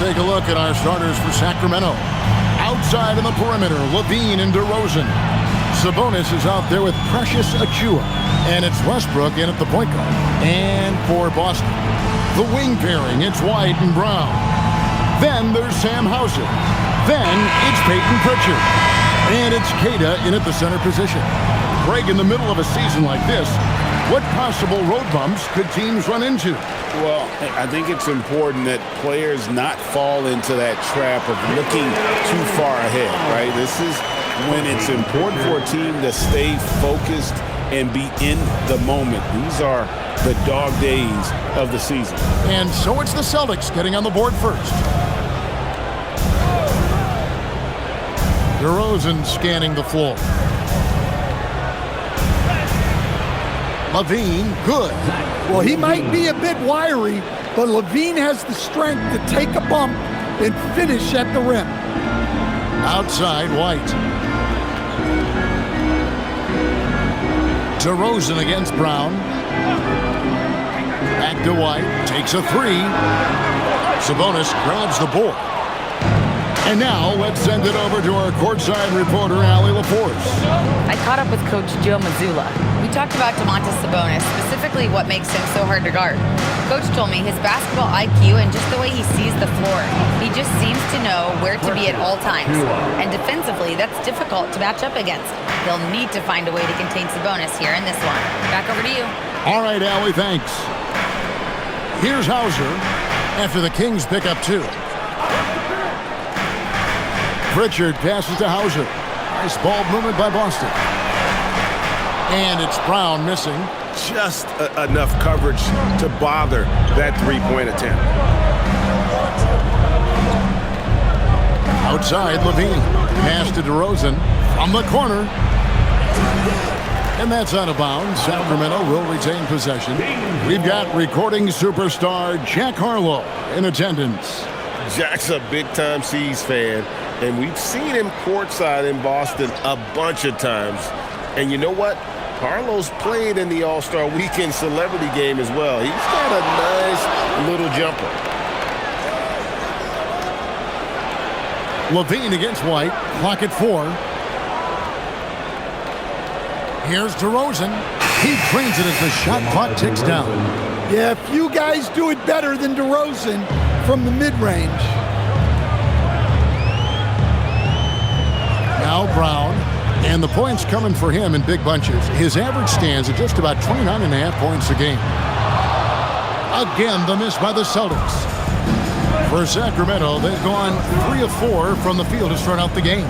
take a look at our starters for Sacramento. Outside on the perimeter, Levine and DeRozan. Sabonis is out there with Precious Achiuwa. And it's Westbrook in at the point guard. And for Boston, the wing pairing, it's White and Brown. Then there's Sam Hauser. Then it's Peyton Pritchard. And it's Queta in at the center position. Greg, in the middle of a season like this, what possible road bumps could teams run into? Well, I think it's important that players not fall into that trap of looking too far ahead, right? This is when it's important for a team to stay focused and be in the moment. These are the dog days of the season. And so it's the Celtics getting on the board first. DeRozan scanning the floor. Levine, good. Well, he might be a bit wiry, but Levine has the strength to take a bump and finish at the rim. Outside, White. DeRozan against Brown. Back to White. Takes a three. Sabonis grabs the board. And now let's send it over to our courtside reporter, Allie LaForce. I caught up with Coach Joe Mazzulla. We talked about Domantas Sabonis, specifically what makes him so hard to guard. Coach told me his basketball IQ and just the way he sees the floor. He just seems to know where to be at all times. And defensively, that's difficult to match up against. They'll need to find a way to contain Sabonis here in this one. Back over to you. All right, Allie, thanks. Here's Hauser after the Kings pick up two. Pritchard passes to Hauser. Nice ball movement by Boston. And it's Brown missing. Just enough coverage to bother that three-point attempt. Outside, Levine. Pass to DeRozan from the corner. And that's out of bounds. Sacramento will retain possession. We've got recording superstar Jack Harlow in attendance. Jack's a big-time C's fan, and we've seen him courtside in Boston a bunch of times. And you know what? Harlow's played in the All-Star Weekend Celebrity Game as well. He's got a nice little jumper. Levine against White. Clock at 4. Here's DeRozan. He drains it as the shot clock ticks down. Yeah, few guys do it better than DeRozan from the mid-range. Now Brown, and the points coming for him in big bunches. His average stands at just about 29.5 points a game. Again, the miss by the Celtics. For Sacramento, they've gone 3 of 4 from the field to start out the game.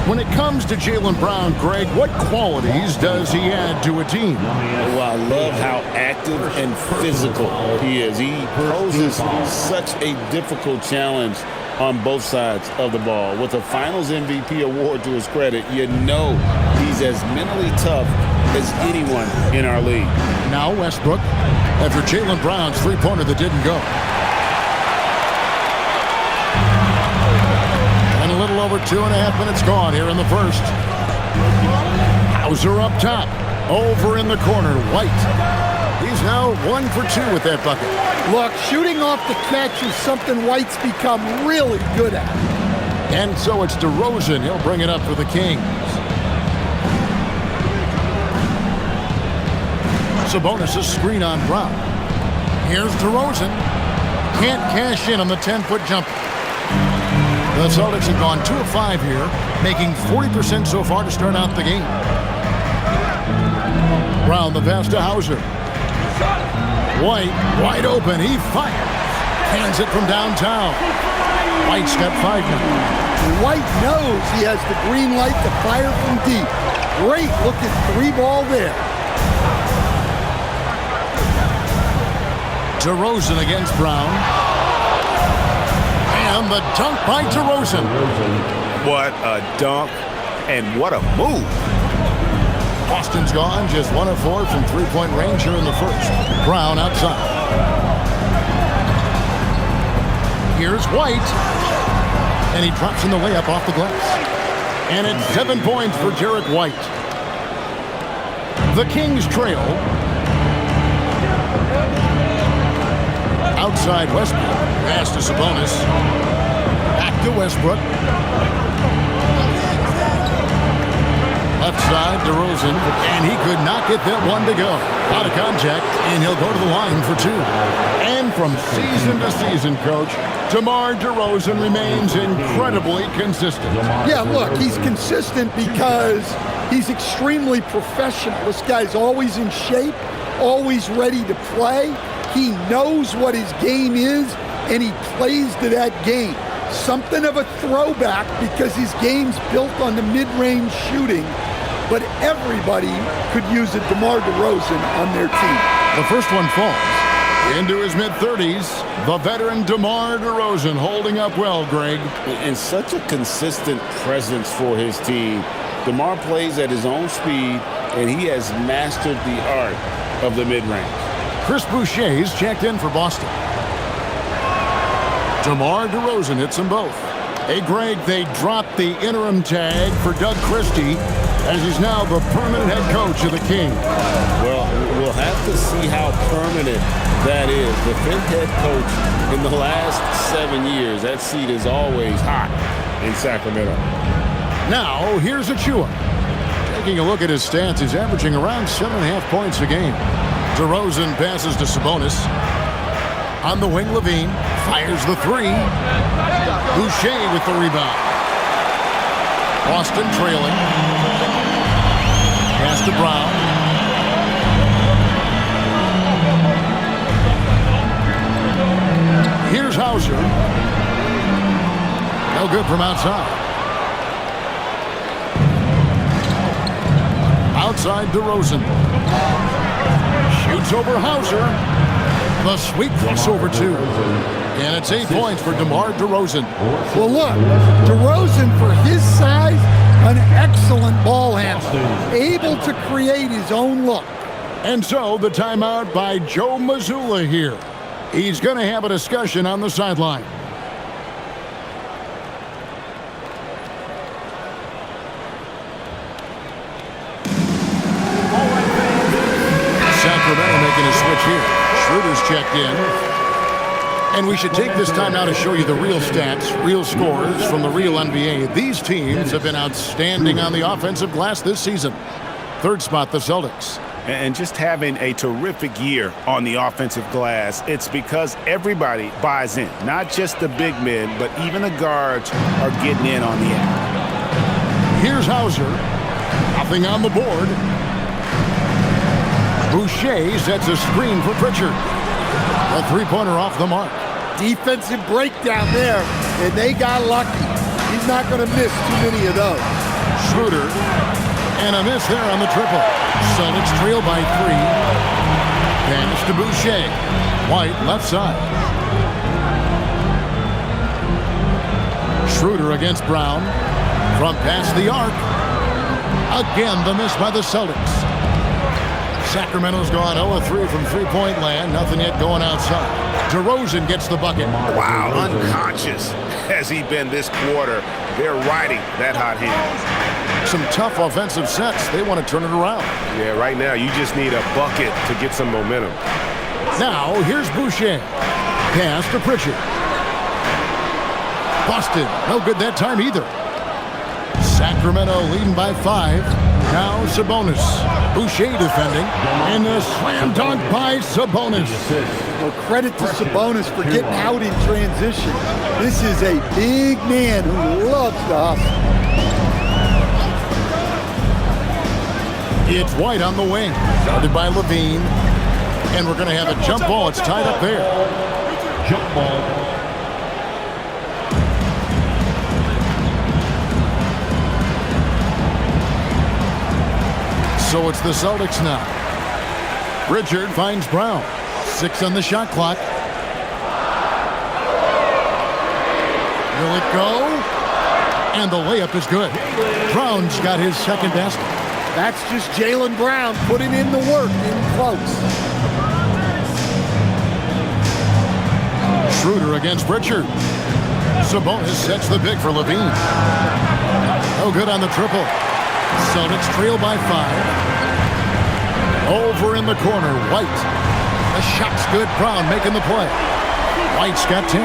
When it comes to Jaylen Brown, Greg, what qualities does he add to a team? Well, I love how active and physical he is. He poses such a difficult challenge on both sides of the ball. With a Finals MVP award to his credit, you know he's as mentally tough as anyone in our league. Now Westbrook, after Jaylen Brown's three-pointer that didn't go. And a little over 2.5 minutes gone here in the first. Hauser up top. Over in the corner, White. He's now 1 for 2 with that bucket. Look, shooting off the catch is something White's become really good at. And so it's DeRozan. He'll bring it up for the Kings. Sabonis' screen on Brown. Here's DeRozan. Can't cash in on the 10-foot jumper. The Celtics have gone 2 of 5 here, making 40% so far to start out the game. Brown, the pass to Hauser. White, wide open, he fires. Hands it from downtown. White's got 5 now. White knows he has the green light to fire from deep. Great looking 3-ball there. DeRozan against Brown. And the dunk by DeRozan. What a dunk, and what a move. Boston's gone, just 1 of 4 from three-point range here in the first. Brown outside. Here's White. And he drops in the layup off the glass. And it's 7 points for Jarrett White. The Kings trail. Outside Westbrook. Pass to Sabonis. Back to Westbrook. Left side, DeRozan, and he could not get that one to go. Out of contact, and he'll go to the line for two. And from season to season, Coach, DeMar DeRozan remains incredibly consistent. Yeah, look, he's consistent because he's extremely professional. This guy's always in shape, always ready to play. He knows what his game is, and he plays to that game. Something of a throwback because his game's built on the mid-range shooting, but everybody could use a DeMar DeRozan on their team. The first one falls. Into his mid-30s, the veteran DeMar DeRozan holding up well, Greg. And such a consistent presence for his team. DeMar plays at his own speed, and he has mastered the art of the mid-range. Chris Boucher's checked in for Boston. DeMar DeRozan hits them both. Hey, Greg, they dropped the interim tag for Doug Christie as he's now the permanent head coach of the Kings. Well, we'll have to see how permanent that is. The fifth head coach in the last 7 years. That seat is always hot in Sacramento. Now, here's Achua. Taking a look at his stats, he's averaging around 7.5 points a game. DeRozan passes to Sabonis. On the wing, Levine fires the three. Boucher with the rebound. Boston trailing. Pass to Brown. Here's Hauser. No good from outside. Outside DeRozan. Shoots over Hauser. The sweet crossover, too. And it's 8 points for DeMar DeRozan. Well, look, DeRozan, for his size, an excellent ball handler, able to create his own look. And so the timeout by Joe Mazzulla here. He's going to have a discussion on the sideline. Sacramento making a switch here. Schroeder's checked in. And we should take this time now to show you the real stats, real scores from the real NBA. These teams have been outstanding on the offensive glass this season. Third spot, the Celtics. And just having a terrific year on the offensive glass, it's because everybody buys in. Not just the big men, but even the guards are getting in on the act. Here's Hauser. Nothing on the board. Boucher sets a screen for Pritchard. A three-pointer off the mark. Defensive breakdown there, and they got lucky. He's not going to miss too many of those. Schroeder, and a miss there on the triple. Celtics trail by 3. Pass to Boucher. White, left side. Schroeder against Brown. From past the arc. Again, the miss by the Celtics. Sacramento's gone 0-3 from three-point land. Nothing yet going outside. DeRozan gets the bucket. Wow, unconscious has he been this quarter. They're riding that hot hand. Some tough offensive sets. They want to turn it around. Yeah, right now you just need a bucket to get some momentum. Now, here's Boucher. Pass to Pritchard. Boston, no good that time either. Sacramento leading by 5. Now Sabonis. Boucher defending. And a slam dunk by Sabonis. Well, credit to Sabonis for getting out in transition. This is a big man who loves to hustle. It's White on the wing. Guarded by Levine. And we're going to have a jump ball. It's tied up there. Jump ball. So it's the Celtics now. Pritchard finds Brown. 6 on the shot clock. Will it go? And the layup is good. Brown's got his second basket. That's just Jaylen Brown putting in the work in close. Schroeder against Pritchard. Sabonis sets the big for Levine. No good on the triple. Celtics trail by 5. Over in the corner, White. The shot's good. Brown making the play. White's got 10.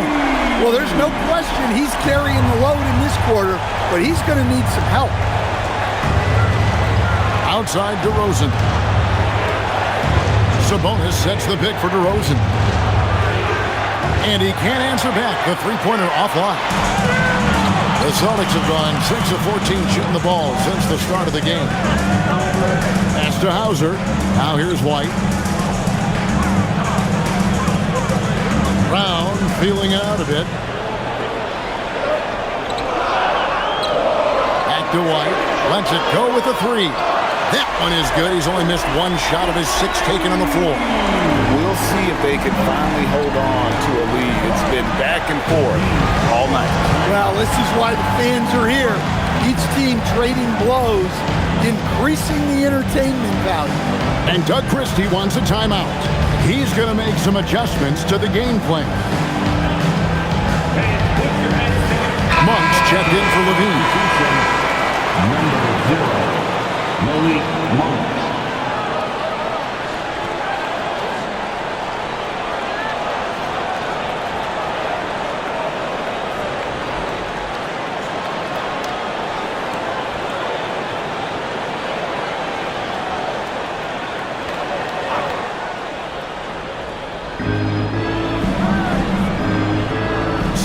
Well, there's no question he's carrying the load in this quarter, but he's going to need some help. Outside DeRozan. Sabonis sets the pick for DeRozan. And he can't answer back. The three-pointer offline. The Celtics have gone 6 of 14 shooting the ball since the start of the game. Pass to Hauser. Now here's White. Brown feeling out a bit. Back to White. Lets it go with the three. That one is good. He's only missed one shot of his 6 taken on the floor. We'll see if they can finally hold on to a lead. It's been back and forth all night. Well, this is why the fans are here. Each team trading blows, increasing the entertainment value. And Doug Christie wants a timeout. He's going to make some adjustments to the game plan. Monks checked in for Levine. Number 0. Malik Monk.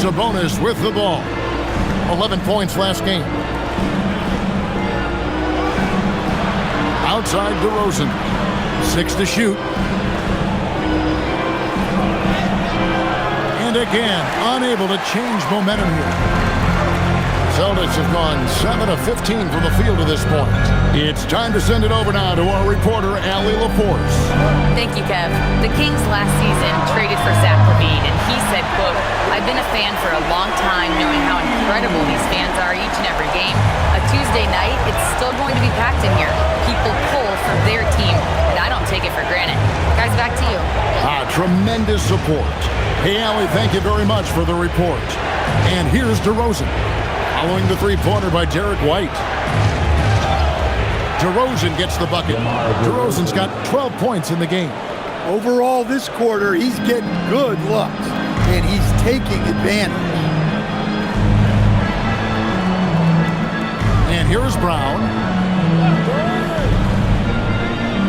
Sabonis with the ball. 11 points last game. Outside DeRozan. 6 to shoot. And again, unable to change momentum here. Celtics have gone 7 of 15 from the field to this point. It's time to send it over now to our reporter, Allie LaForce. Thank you, Kev. The Kings last season traded for Zach LaVine, and he said, quote, "I've been a fan for a long time, knowing how incredible these fans are each and every game. A Tuesday night, it's still going to be packed in here. People pull for their team, and I don't take it for granted." Guys, back to you. Tremendous support. Hey, Allie, thank you very much for the report. And here's DeRozan. Following the three-pointer by Derek White. DeRozan gets the bucket. DeRozan's got 12 points in the game. Overall this quarter, he's getting good looks, and he's taking advantage. And here's Brown.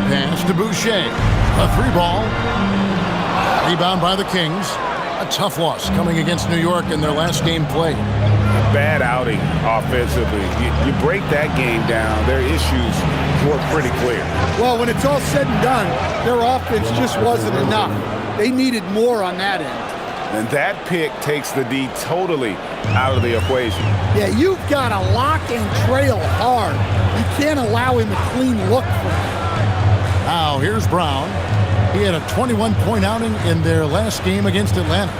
Pass to Boucher. A 3-ball. Rebound by the Kings. A tough loss coming against New York in their last game played. Bad outing offensively. You break that game down, their issues were pretty clear. Well, when it's all said and done, their offense just wasn't enough. They needed more on that end. And that pick takes the D totally out of the equation. Yeah, you've got to lock and trail hard. You can't allow him a clean look for him. Now, here's Brown. He had a 21-point outing in their last game against Atlanta.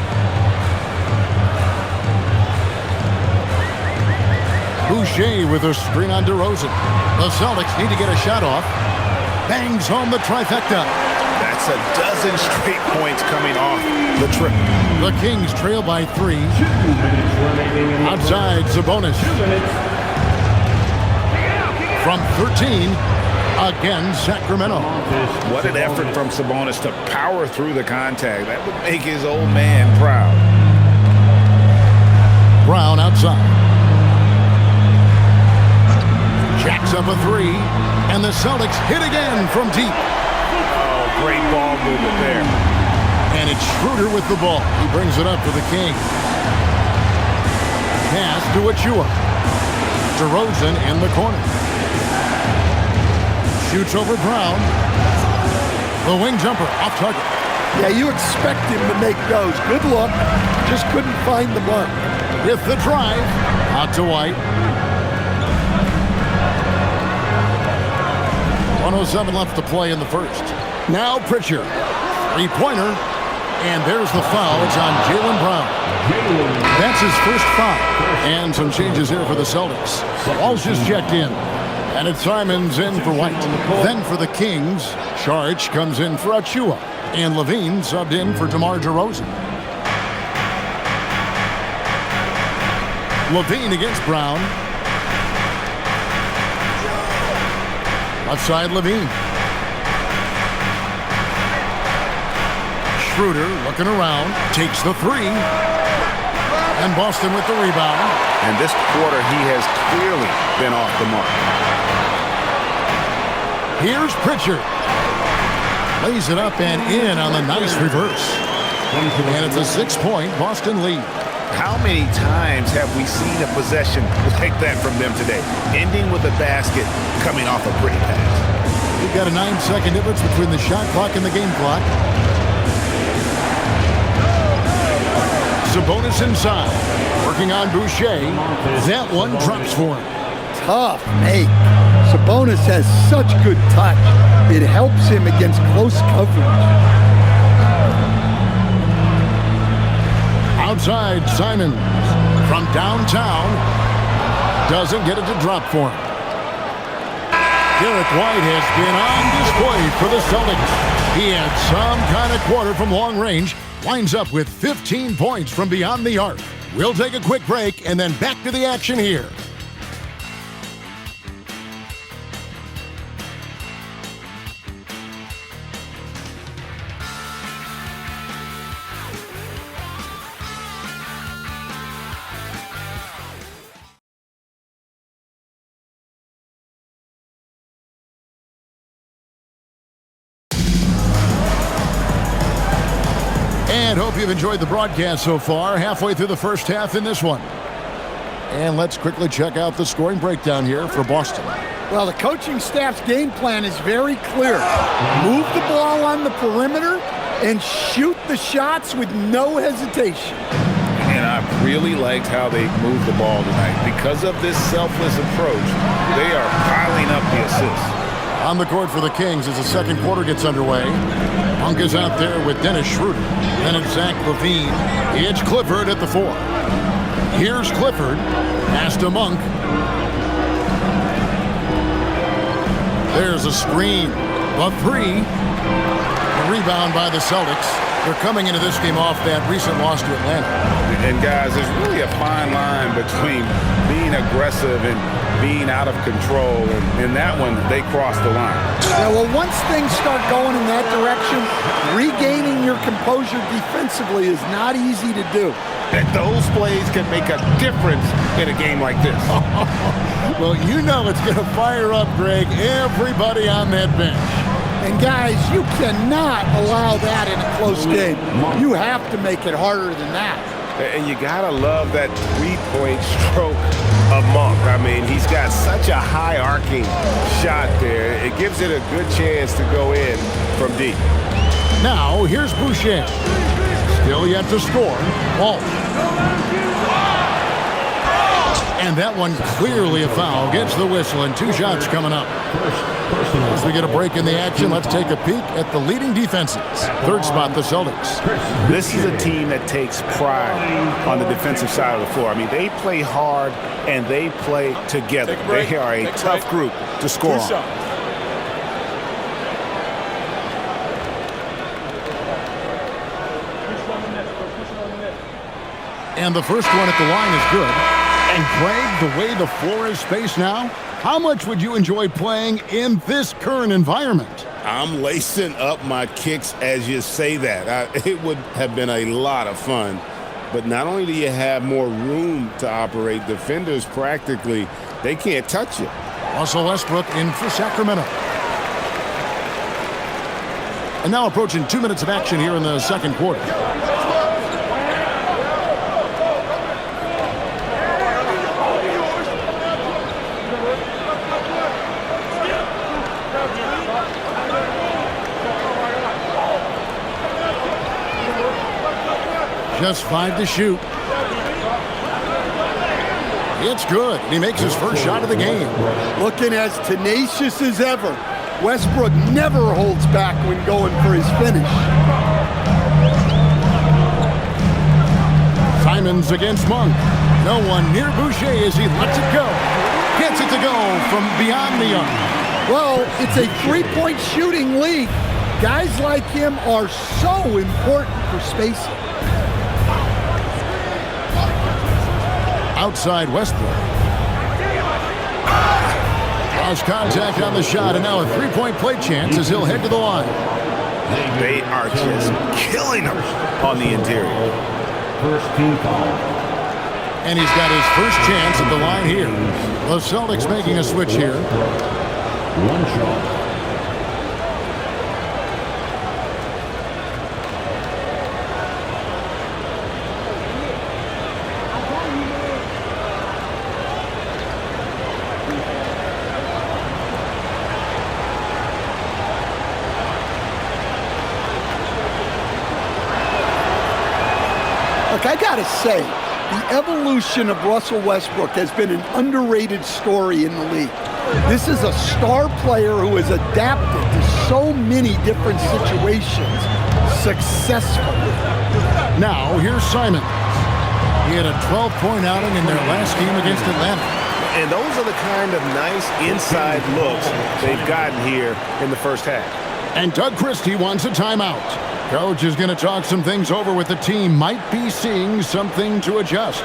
Boucher with a screen on DeRozan. The Celtics need to get a shot off. Bangs home the trifecta. That's a dozen straight points coming off the trip. The Kings trail by 3. Outside, Sabonis. From 13, again, Sacramento. What an effort from Sabonis to power through the contact. That would make his old man proud. Brown outside. Jacks up a 3, and the Celtics hit again from deep. Oh, great ball movement there. And it's Schroeder with the ball. He brings it up for the Kings. Pass to Achua. DeRozan in the corner. Shoots over Brown. The wing jumper off target. Yeah, you expect him to make those. Good look. Just couldn't find the mark. With the drive. Out to White. 1:07 left to play in the first. Now Pritchard. Three-pointer. And there's the foul. It's on Jaylen Brown. That's his first foul. And some changes here for the Celtics. Walsh just checked in. And it's Simons in for White. Then for the Kings, Saric comes in for Achua. And Levine subbed in for DeMar DeRozan. Levine against Brown. Left side, Levine. Schroeder looking around, takes the three. And Boston with the rebound. And this quarter, he has clearly been off the mark. Here's Pritchard. Lays it up and in on the nice reverse. And it's a 6-point Boston lead. How many times have we seen a possession like that from them today? Ending with a basket, coming off a pretty pass. You've got a 9-second difference between the shot clock and the game clock. Sabonis inside, working on Boucher. That one drops for him. Tough make. Sabonis has such good touch. It helps him against close coverage. Outside, Simons from downtown. Doesn't get it to drop for him. Derek White has been on display for the Celtics. He had some kind of quarter from long range. Winds up with 15 points from beyond the arc. We'll take a quick break and then back to the action here. And hope you've enjoyed the broadcast so far. Halfway through the first half in this one. And let's quickly check out the scoring breakdown here for Boston. Well, the coaching staff's game plan is very clear. Move the ball on the perimeter and shoot the shots with no hesitation. And I really liked how they moved the ball tonight. Because of this selfless approach, they are piling up the assists. On the court for the Kings as the second quarter gets underway. Monk is out there with Dennis Schroeder. Then it's Zach LaVine. It's Clifford at the 4. Here's Clifford. Pass to Monk. There's a screen. A 3. A rebound by the Celtics. They're coming into this game off that recent loss to Atlanta. And guys, there's really a fine line between being aggressive and being out of control. And in that one, they crossed the line. Yeah, well, once things start going in that direction, regaining your composure defensively is not easy to do. That those plays can make a difference in a game like this. Well, you know it's going to fire up, Greg, everybody on that bench. And guys, you cannot allow that in a close game. You have to make it harder than that. And you gotta love that three-point stroke of Monk. I mean, he's got such a high arcing shot there. It gives it a good chance to go in from deep. Now, here's Boucher. Still yet to score. Walsh. And that one clearly a foul. Gets the whistle and 2 shots coming up. As we get a break in the action, let's take a peek at the leading defenses. Third spot, the Celtics. This is a team that takes pride on the defensive side of the floor. I mean, they play hard and they play together. They are a tough group to score on. And the first one at the line is good. And Greg, the way the floor is spaced now, how much would you enjoy playing in this current environment? I'm lacing up my kicks as you say that. It would have been a lot of fun. But not only do you have more room to operate, defenders practically, they can't touch you. Russell Westbrook in for Sacramento. And now approaching 2 minutes of action here in the second quarter. Just 5 to shoot. It's good. He makes his first shot of the game. Looking as tenacious as ever. Westbrook never holds back when going for his finish. Simons against Monk. No one near Boucher as he lets it go. Gets it to go from beyond the arc. Well, it's a three-point shooting league. Guys like him are so important for spacing. Outside Westbrook. Lost contact on the shot, and now a three-point play chance as he'll head to the line. They are just killing them on the interior. First team foul. And he's got his first chance at the line here. The Celtics making a switch here. One shot. Look, I gotta say, the evolution of Russell Westbrook has been an underrated story in the league. This is a star player who has adapted to so many different situations successfully. Now, here's Simon. He had a 12-point outing in their last game against Atlanta. And those are the kind of nice inside looks they've gotten here in the first half. And Doug Christie wants a timeout. Coach is going to talk some things over with the team. Might be seeing something to adjust.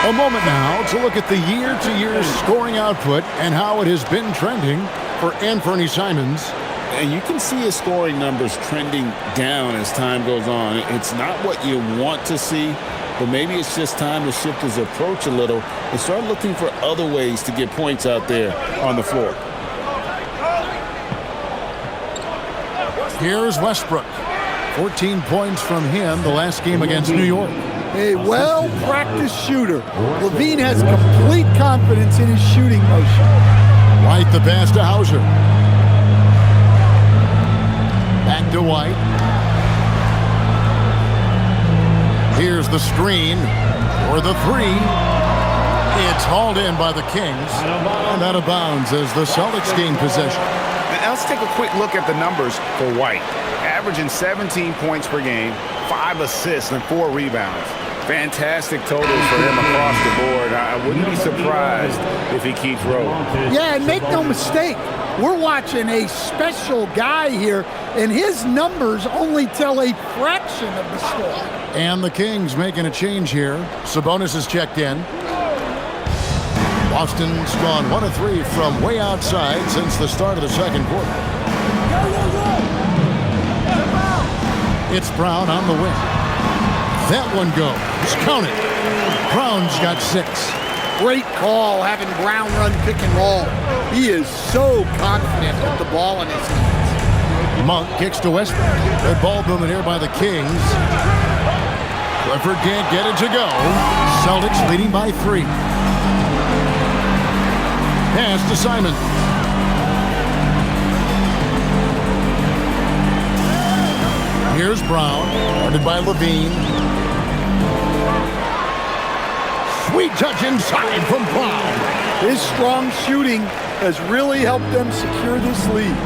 A moment now to look at the year-to-year scoring output and how it has been trending for Anthony Simons. And you can see his scoring numbers trending down as time goes on. It's not what you want to see, but maybe it's just time to shift his approach a little and start looking for other ways to get points out there on the floor. Here's Westbrook. 14 points from him the last game against New York. A well-practiced shooter. Levine has complete confidence in his shooting motion. White the pass to Hauser. Back to White. Here's the screen for the three. It's hauled in by the Kings. And out of bounds as the Celtics gain possession. Now let's take a quick look at the numbers for White. Averaging 17 points per game, 5 assists, and 4 rebounds. Fantastic totals for him across the board. I wouldn't be surprised if he keeps rolling. Yeah, and make no mistake, we're watching a special guy here, and his numbers only tell a fraction of the story. And the Kings making a change here. Sabonis is checked in. Boston's gone 1 of 3 from way outside since the start of the second quarter. It's Brown on the wing. That one goes. Count it. Brown's got 6. Great call having Brown run pick and roll. He is so confident with the ball in his hands. Monk kicks to Westbrook. Good ball movement here by the Kings. Clifford can't get it to go. Celtics leading by 3. Pass to Simon. Here's Brown, guarded by Levine. Sweet touch inside from Brown. His strong shooting has really helped them secure this lead.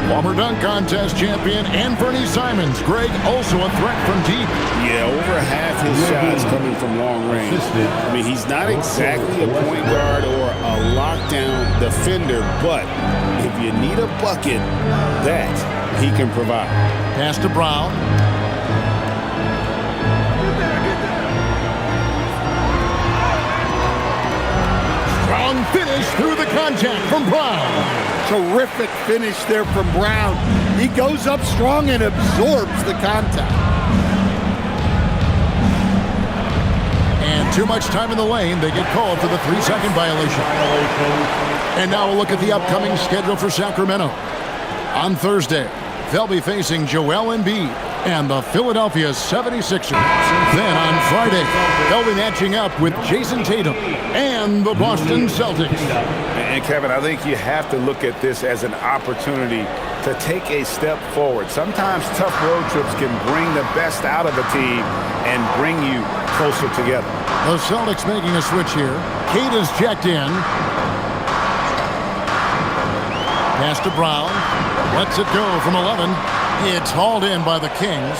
Former dunk contest champion Anthony Simons. Greg also a threat from deep. Yeah, over half his shots coming from long range. I mean, he's not exactly a point guard or a lockdown defender, but if you need a bucket, that he can provide. Pass to Brown. Strong finish through the contact from Brown. Terrific finish there from Brown. He goes up strong and absorbs the contact. And too much time in the lane. They get called for the 3-second violation. And now we'll look at the upcoming schedule for Sacramento. On Thursday, they'll be facing Joel Embiid and the Philadelphia 76ers. Then on Friday, they'll be matching up with Jason Tatum and the Boston Celtics. And Kevin, I think you have to look at this as an opportunity to take a step forward. Sometimes tough road trips can bring the best out of a team and bring you closer together. The Celtics making a switch here. Kate is checked in. Pass to Brown. Lets it go from 11. It's hauled in by the Kings.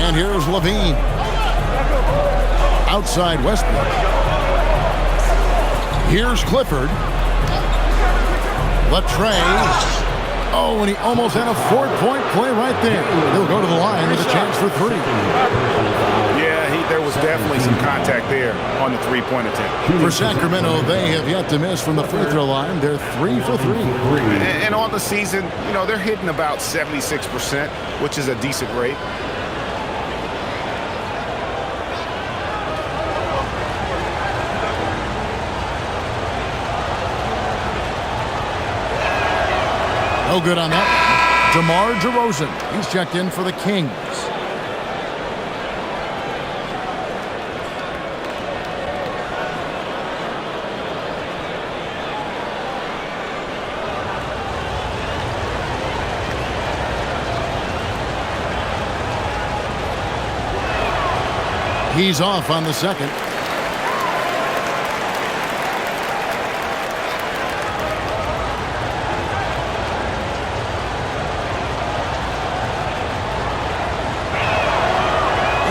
And here's Levine. Outside Westbrook. Here's Clifford. Latrey Oh, and he almost had a 4-point play right there. He'll go to the line with a chance for 3. Yeah, there was definitely some contact there on the three-point attempt. For Sacramento, they have yet to miss from the free throw line. They're 3 for 3. And on the season, they're hitting about 76%, which is a decent rate. No good on that. DeMar DeRozan. He's checked in for the Kings. He's off on the second.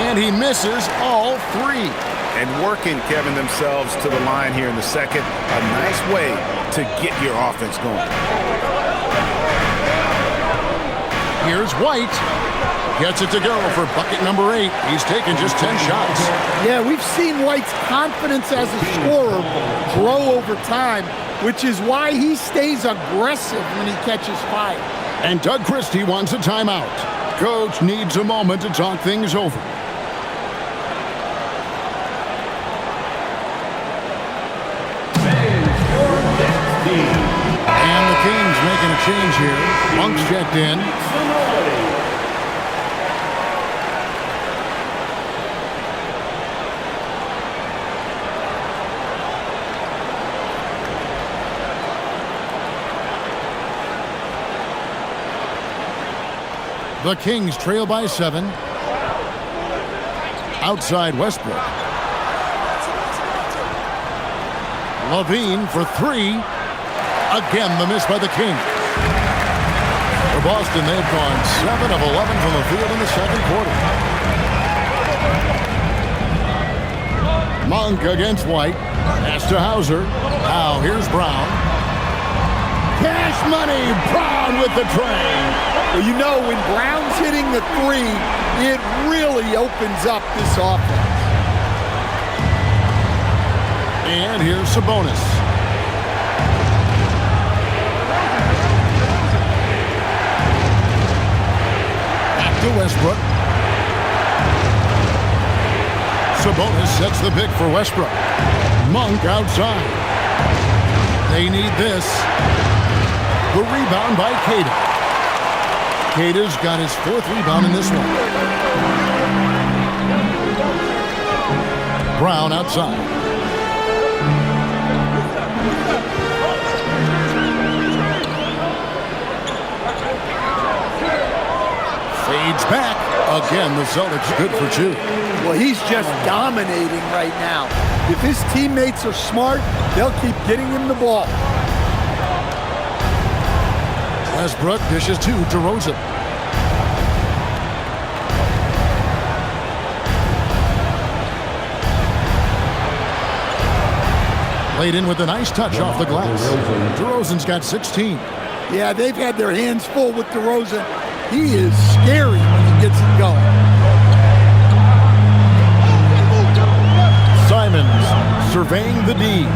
And he misses all 3. And working, Kevin, themselves to the line here in the second. A nice way to get your offense going. Here's White. Gets it to go for bucket number 8. He's taken just 10 shots. Yeah, we've seen White's confidence as a scorer grow over time, which is why he stays aggressive when he catches fire. And Doug Christie wants a timeout. Coach needs a moment to talk things over. And the Kings making a change here. Monk's checked in. The Kings trail by 7. Outside Westbrook. Levine for 3. Again, the miss by the Kings. For Boston, they've gone 7 of 11 from the field in the second quarter. Monk against White. Pass to Hauser. Now here's Brown. Cash money. Brown with the train. Well, when Brown's hitting the 3, it really opens up this offense. And here's Sabonis. Back to Westbrook. Sabonis sets the pick for Westbrook. Monk outside. They need this. The rebound by Queta. Queta's got his 4th rebound in this one. Brown outside. Fades back. Again, the Celtics good for 2. Well, he's just dominating right now. If his teammates are smart, they'll keep getting him the ball. Westbrook dishes to DeRozan. Laid in with a nice touch off the glass. DeRozan's got 16. Yeah, they've had their hands full with DeRozan. He is scary when he gets it going. Simons surveying the D.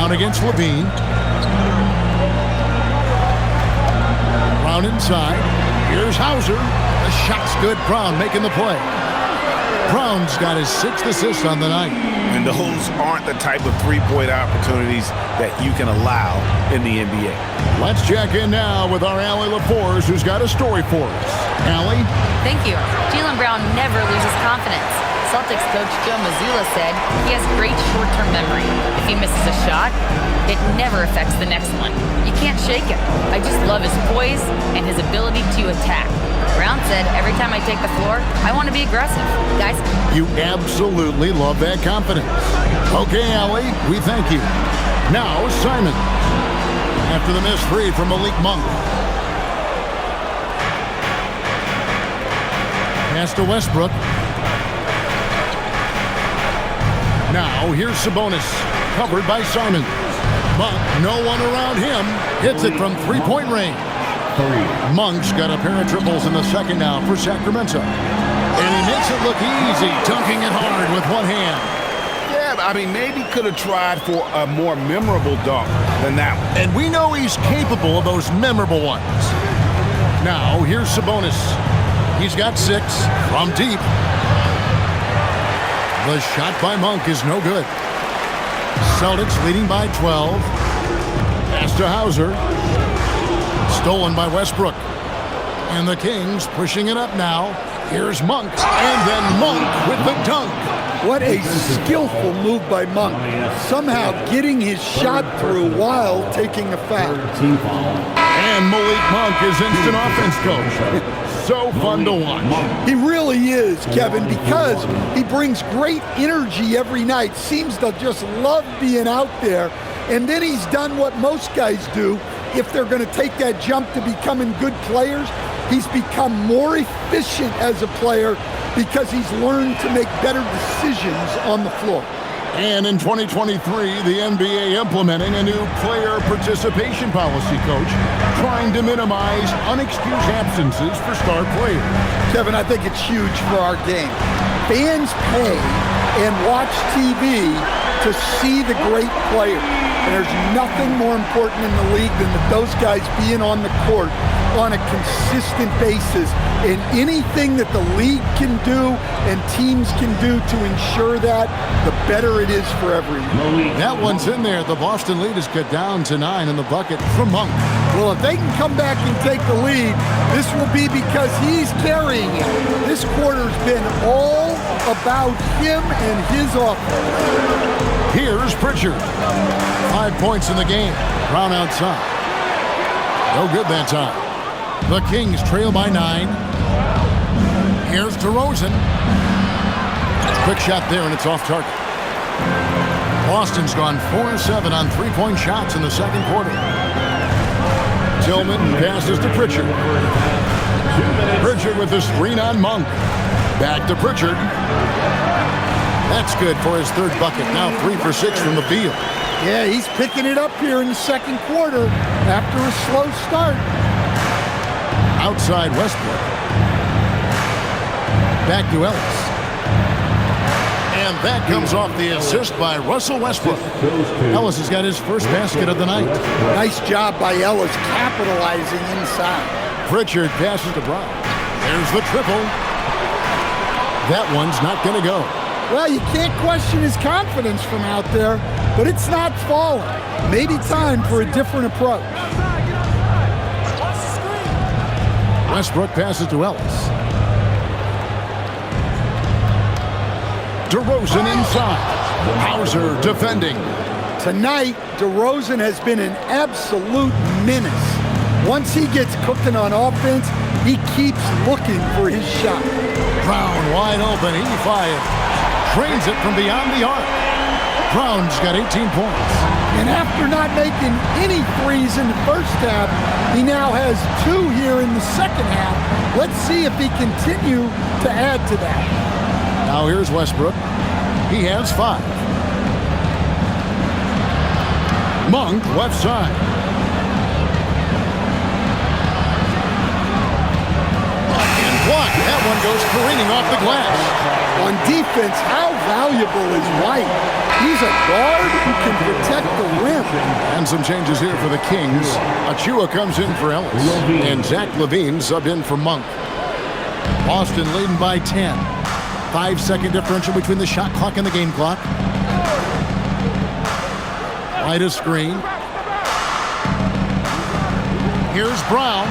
Brown against Levine. Brown inside. Here's Hauser. The shot's good. Brown making the play. Brown's got his 6th assist on the night. And those aren't the type of three-point opportunities that you can allow in the NBA. Let's check in now with our Allie LaForce, who's got a story for us. Allie? Thank you. Jaylen Brown never loses confidence. Celtics coach Joe Mazzulla said he has great short-term memory. If he misses a shot, it never affects the next one. You can't shake him. I just love his poise and his ability to attack. Brown said, every time I take the floor, I want to be aggressive. Guys? You absolutely love that confidence. Okay, Allie, we thank you. Now, Simon. After the missed 3 from Malik Monk. Pass to Westbrook. Now, here's Sabonis, covered by Simons. Monk, no one around him. Hits it from three-point range. Monk's got a pair of triples in the second now for Sacramento. And he makes it look easy, dunking it hard with one hand. Yeah, I mean, maybe could have tried for a more memorable dunk than that one. And we know he's capable of those memorable ones. Now, here's Sabonis. He's got 6 from deep. The shot by Monk is no good. Celtics leading by 12. Pass to Hauser. Stolen by Westbrook. And the Kings pushing it up now. Here's Monk. And then Monk with the dunk. What a skillful move by Monk. Somehow getting his shot through while taking a foul. And Malik Monk is instant offense coach. So fun to watch. He really is, Kevin, because he brings great energy every night. Seems to just love being out there. And then he's done what most guys do. If they're going to take that jump to becoming good players, he's become more efficient as a player because he's learned to make better decisions on the floor. And in 2023, the NBA implementing a new player participation policy, Coach, trying to minimize unexcused absences for star players. Kevin, I think it's huge for our game. Fans pay and watch TV to see the great players. And there's nothing more important in the league than that those guys being on the court on a consistent basis. And anything that the league can do and teams can do to ensure that, the better it is for everyone. That one's in there. The Boston lead is cut down to 9 in the bucket from Monk. Well, if they can come back and take the lead, this will be because he's carrying it. This quarter's been all about him and his offense. Here's Pritchard. 5 points in the game. Brown outside. No good that time. The Kings trail by 9. Here's DeRozan. Quick shot there, and it's off target. Boston's gone 4-7 on three-point shots in the second quarter. Tillman passes to Pritchard. Pritchard with the screen on Monk. Back to Pritchard. That's good for his third bucket. Now 3 for 6 from the field. Yeah, he's picking it up here in the second quarter after a slow start. Outside Westbrook. Back to Ellis. And that comes off the assist by Russell Westbrook. Ellis has got his first basket of the night. Nice job by Ellis capitalizing inside. Pritchard passes to Brown. There's the triple. That one's not going to go. Well, you can't question his confidence from out there, but it's not falling. Maybe time for a different approach. Westbrook passes to Ellis. DeRozan inside. Hauser defending. Tonight, DeRozan has been an absolute menace. Once he gets cooking on offense, he keeps looking for his shot. Brown wide open. He fires. Trains it from beyond the arc. Brown's got 18 points. And after not making any threes in the first half, he now has 2 here in the second half. Let's see if he continue to add to that. Now here's Westbrook. He has 5. Monk left side. And blocked. That one goes careening off the glass. On defense, how valuable is White? He's a guard who can protect the rim. And some changes here for the Kings. Achua comes in for Ellis. And Zach LaVine subbed in for Monk. Boston leading by 10. 5-second differential between the shot clock and the game clock. Right a screen. Here's Brown.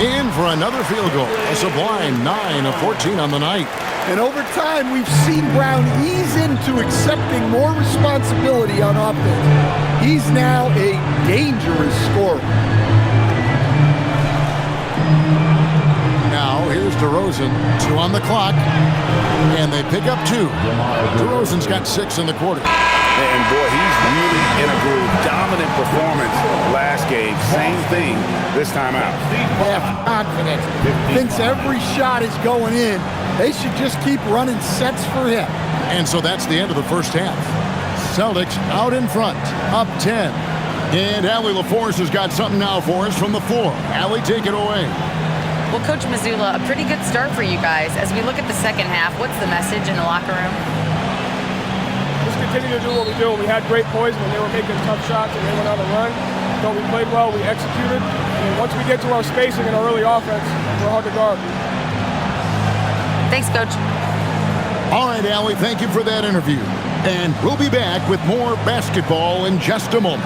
In for another field goal. A sublime 9 of 14 on the night. And over time, we've seen Brown ease into accepting more responsibility on offense. He's now a dangerous scorer. Now, here's DeRozan. 2 on the clock. And they pick up 2. DeRozan's got 6 in the quarter. And boy, he's really in a groove. Dominant performance last game. Same thing this time out. Have confidence. Thinks every shot is going in. They should just keep running sets for him. And so that's the end of the first half. Celtics out in front, up 10. And Allie LaForce has got something now for us from the floor. Allie, take it away. Well, Coach Mazzulla, a pretty good start for you guys. As we look at the second half, what's the message in the locker room? Just continue to do what we do. We had great poise when they were making tough shots and they went on a run. So we played well, we executed. And once we get to our spacing and our early offense, we're hard to guard. Thanks, Coach. All right, Allie, thank you for that interview. And we'll be back with more basketball in just a moment.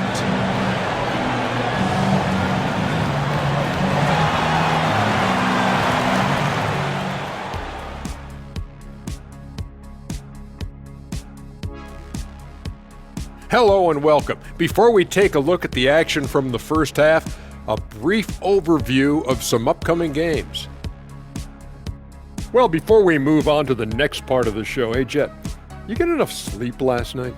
Hello and welcome. Before we take a look at the action from the first half, a brief overview of some upcoming games. Well, before we move on to the next part of the show, hey Jet, you get enough sleep last night?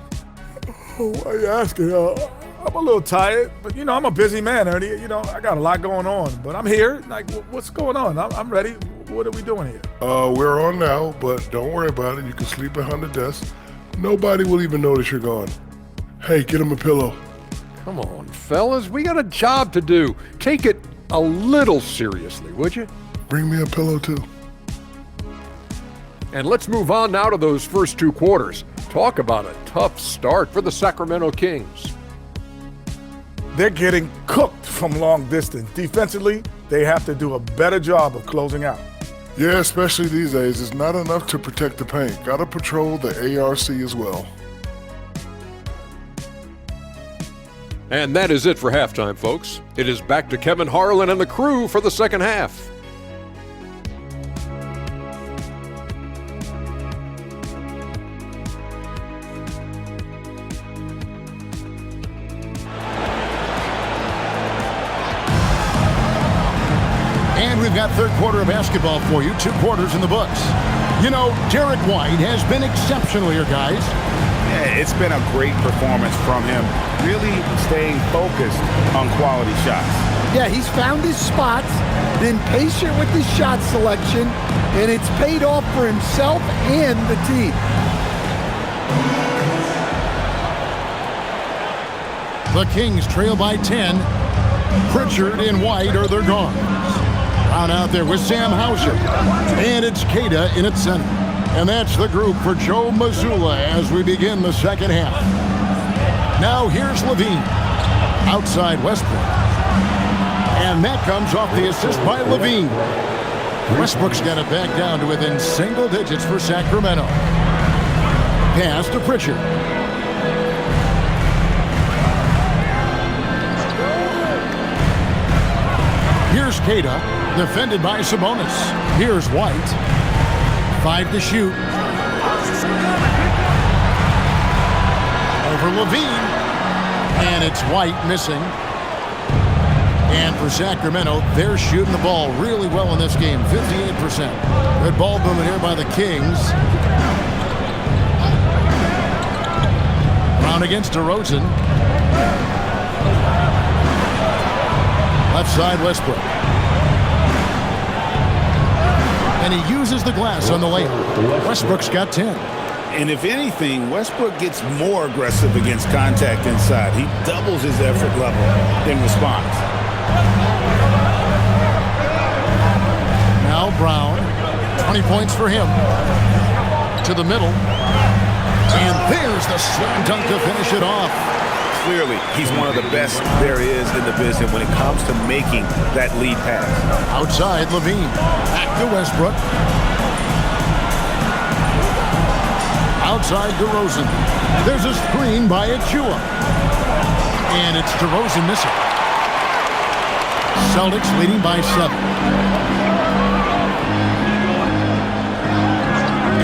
Oh, why are you asking? I'm a little tired, but I'm a busy man, Ernie. I got a lot going on, but I'm here. Like, what's going on? I'm ready. What are we doing here? We're on now, but don't worry about it. You can sleep behind the desk. Nobody will even notice you're gone. Hey, get him a pillow. Come on, fellas, we got a job to do. Take it a little seriously, would you? Bring me a pillow, too. And let's move on now to those first two quarters. Talk about a tough start for the Sacramento Kings. They're getting cooked from long distance. Defensively, they have to do a better job of closing out. Yeah, especially these days. It's not enough to protect the paint. Got to patrol the ARC as well. And that is it for halftime, folks. It is back to Kevin Harlan and the crew for the second half. And we've got third quarter of basketball for you, 2 quarters in the books. Derek White has been exceptional here, guys. Yeah, it's been a great performance from him, really staying focused on quality shots. Yeah, he's found his spots, been patient with his shot selection, and it's paid off for himself and the team. The Kings trail by 10. Pritchard and White are their guards. Brown out there with Sam Hauser. And it's Queta in its center. And that's the group for Joe Mazzulla as we begin the second half. Now here's Levine. Outside Westbrook. And that comes off the assist by Levine. Westbrook's got it back down to within single digits for Sacramento. Pass to Pritchard. Here's Queta, defended by Sabonis. Here's White. 5 to shoot. Over Levine. And it's White missing. And for Sacramento, they're shooting the ball really well in this game, 58%. Good ball movement here by the Kings. Brown against DeRozan. Left side, Westbrook. And he uses the glass on the layup. Westbrook's got 10. And if anything, Westbrook gets more aggressive against contact inside. He doubles his effort level in response. Now Brown, 20 points for him. To the middle. And there's the slam dunk to finish it off. Clearly, he's one of the best there is in the business when it comes to making that lead pass. Outside, Levine. Back to Westbrook. Outside, DeRozan. There's a screen by Achua. And it's DeRozan missing. Celtics leading by 7.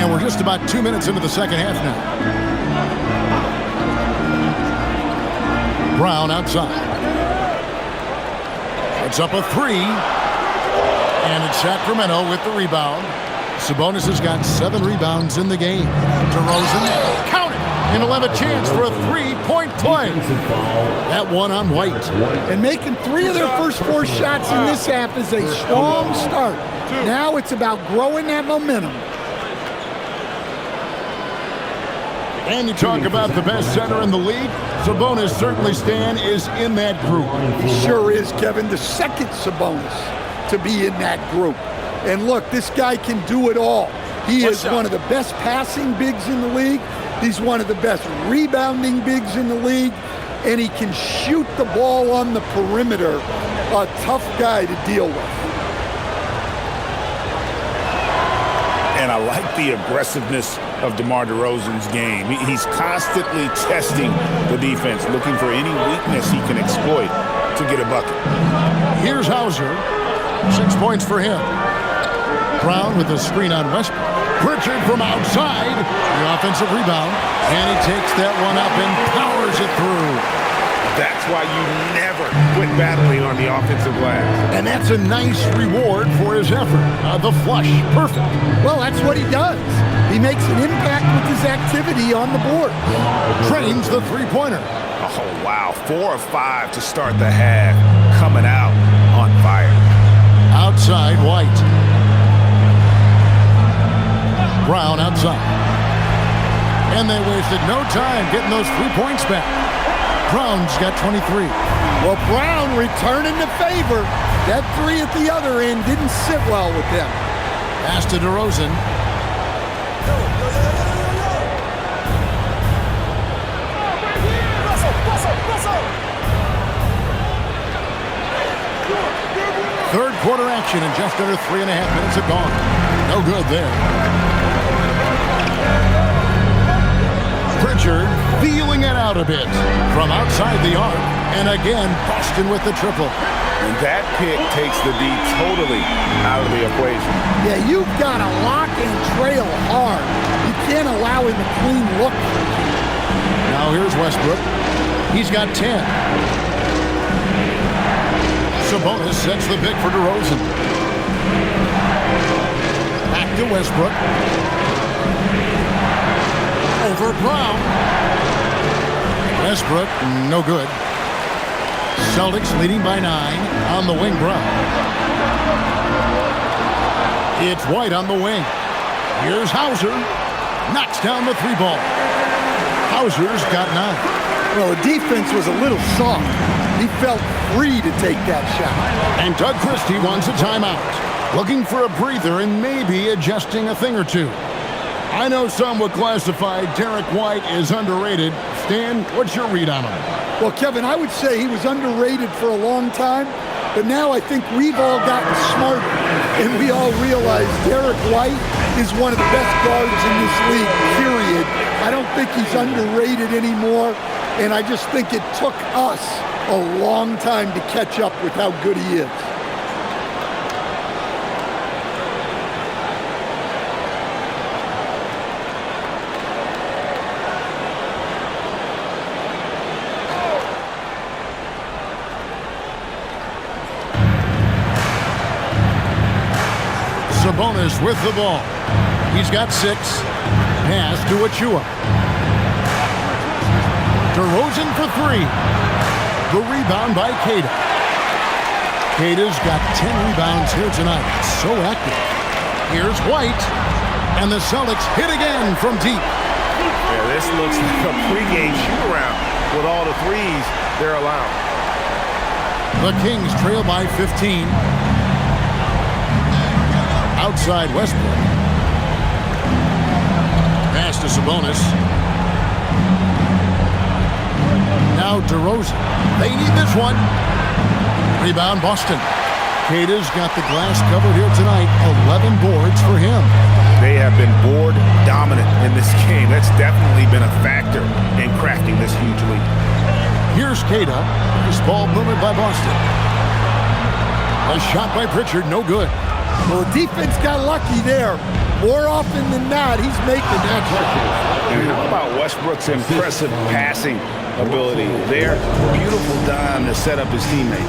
And we're just about 2 minutes into the second half now. Brown outside. It's up a 3. And it's Sacramento with the rebound. Sabonis has got 7 rebounds in the game. DeRozan, count it, and he'll have a chance for a 3-point play. That one on White. And making 3 of their first 4 shots in this half is a strong start. Now it's about growing that momentum. And you talk about the best center in the league, Sabonis certainly, Stan, is in that group. He sure is, Kevin. The second Sabonis to be in that group. And look, this guy can do it all. He is one of the best passing bigs in the league. He's one of the best rebounding bigs in the league. And he can shoot the ball on the perimeter. A tough guy to deal with. And I like the aggressiveness of DeMar DeRozan's game. He's constantly testing the defense, looking for any weakness he can exploit to get a bucket. Here's Hauser. 6 points for him. Brown with a screen on Westbrook. Pritchard from outside. The offensive rebound. And he takes that one up and powers it through. That's why you never quit battling on the offensive glass. And that's a nice reward for his effort. The flush, perfect. Well, that's what he does. He makes an impact with his activity on the board. Trains the three-pointer. Oh, wow. 4 of 5 to start the half. Coming out on fire. Outside, White. Brown outside. And they wasted no time getting those 3 points back. Brown's got 23. Well, Brown returning the favor. That 3 at the other end didn't sit well with them. Pass to DeRozan. Third quarter action in just under 3.5 minutes have gone. No good there. Pritchard feeling it out a bit from outside the arc, and again Boston with the triple. And that pick takes the D totally out of the equation. Yeah, you've got to lock and trail hard. You can't allow him a clean look. Now here's Westbrook. He's got 10. Sabonis sets the pick for DeRozan. Back to Westbrook. Over Brown. Westbrook, no good. Celtics leading by 9 on the wing. Brown. It's White on the wing. Here's Hauser. Knocks down the 3-ball. Hauser's got 9. Well, the defense was a little soft. He felt free to take that shot. And Doug Christie wants a timeout. Looking for a breather and maybe adjusting a thing or two. I know some would classify Derek White as underrated. Stan, what's your read on him? Well, Kevin, I would say he was underrated for a long time, but now I think we've all gotten smarter, and we all realize Derek White is one of the best guards in this league, period. I don't think he's underrated anymore, and I just think it took us a long time to catch up with how good he is. Sabonis with the ball. He's got 6. Pass to Achua. DeRozan for 3. The rebound by Queta. Queta's got 10 rebounds here tonight. So active. Here's White. And the Celtics hit again from deep. Yeah, this looks like a pregame shoot-around with all the threes they're allowing. The Kings trail by 15. Outside Westbrook. Pass to Sabonis. Now DeRozan. They need this one. Rebound Boston. Queta's got the glass covered here tonight. 11 boards for him. They have been board dominant in this game. That's definitely been a factor in crafting this huge lead. Here's Queta. This ball boomed by Boston. A shot by Pritchard, no good. Well, the defense got lucky there. More often than not, he's making that shot. And how about Westbrook's impressive passing ability there? Beautiful dime to set up his teammate.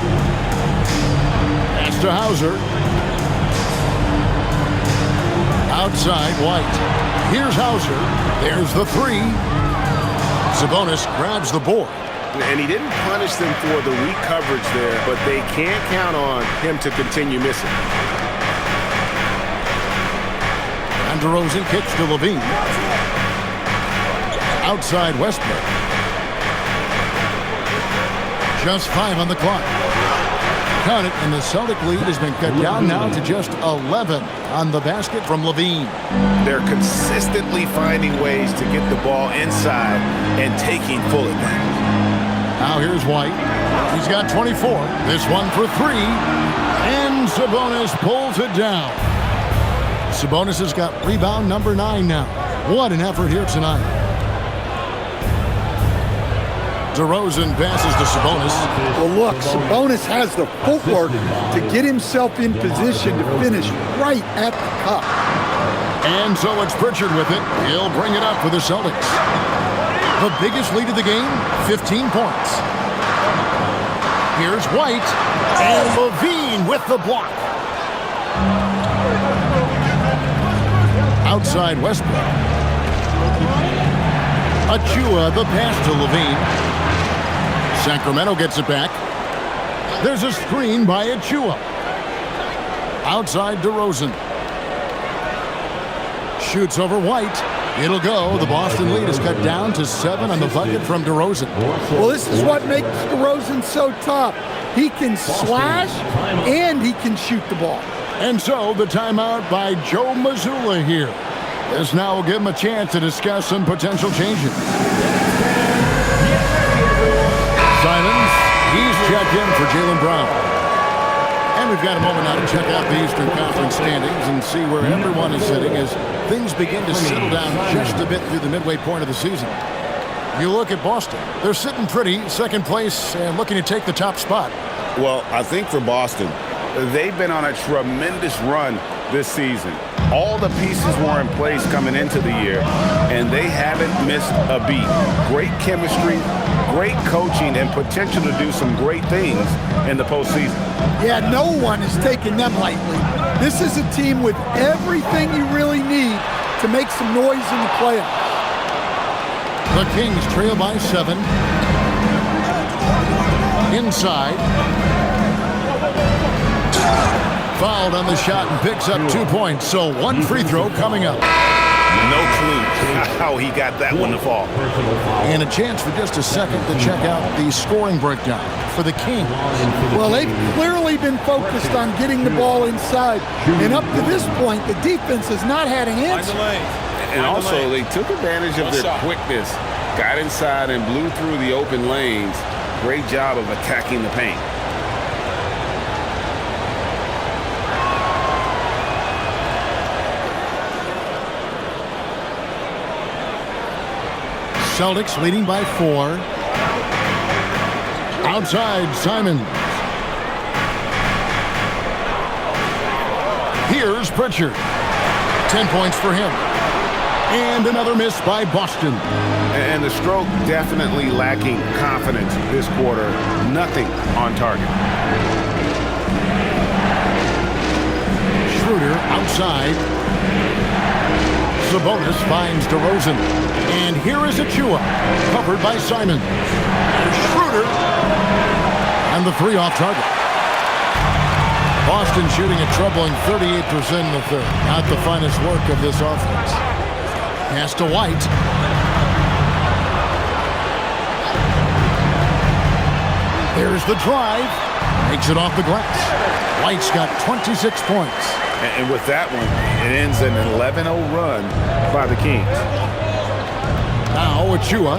Pass to Hauser. Outside, White. Here's Hauser. There's the 3. Sabonis grabs the board. And he didn't punish them for the weak coverage there, but they can't count on him to continue missing. And DeRozan kicks to Levine. outside Westbrook. Just 5 on the clock. Count it, and the Celtic lead has been cut down now to just 11 on the basket from Levine. They're consistently finding ways to get the ball inside and taking full advantage. Now here's White. He's got 24. This one for 3. And Sabonis pulls it down. Sabonis has got rebound number 9 now. What an effort here tonight. DeRozan passes to Sabonis. Well, look, Sabonis has the footwork to get himself in position to finish right at the cup. And so it's Pritchard with it. He'll bring it up for the Celtics. The biggest lead of the game, 15 points. Here's White. And Levine with the block. Outside Westbrook. Achua, the pass to Levine. Sacramento gets it back. There's a screen by Achua. Outside DeRozan. Shoots over White. It'll go. The Boston lead is cut down to 7 on the bucket from DeRozan. Well, this is what makes DeRozan so tough. He can slash and he can shoot the ball. And so the timeout by Joe Mazzulla here. This now will give him a chance to discuss some potential changes. Simons, he's checked in for Jaylen Brown. And we've got a moment now to check out the Eastern Conference standings and see where everyone is sitting as things begin to settle down just a bit through the midway point of the season. You look at Boston. They're sitting pretty, second place, and looking to take the top spot. Well, I think for Boston, they've been on a tremendous run this season. All the pieces were in place coming into the year, and they haven't missed a beat. Great chemistry, great coaching, and potential to do some great things in the postseason. Yeah, no one is taking them lightly. This is a team with everything you really need to make some noise in the playoffs. The Kings trail by 7. Inside. Fouled on the shot and picks up 2 points. So 1 free throw coming up. No clue how he got that one to fall. And a chance for just a second to check out the scoring breakdown for the Kings. Well, they've clearly been focused on getting the ball inside. And up to this point, the defense has not had an answer. And also, they took advantage of their quickness, got inside and blew through the open lanes. Great job of attacking the paint. Celtics leading by 4. Outside, Simons. Here's Pritchard. 10 points for him. And another miss by Boston. And the stroke definitely lacking confidence this quarter. Nothing on target. Schroeder outside. Sabonis finds DeRozan. And here is Achua, covered by Simons. Schroeder. And the 3 off target. Boston shooting a troubling 38% in the third. Not the finest work of this offense. Pass to White. There's the drive. Makes it off the glass. White's got 26 points. And with that one, it ends an 11-0 run by the Kings. Now Achua.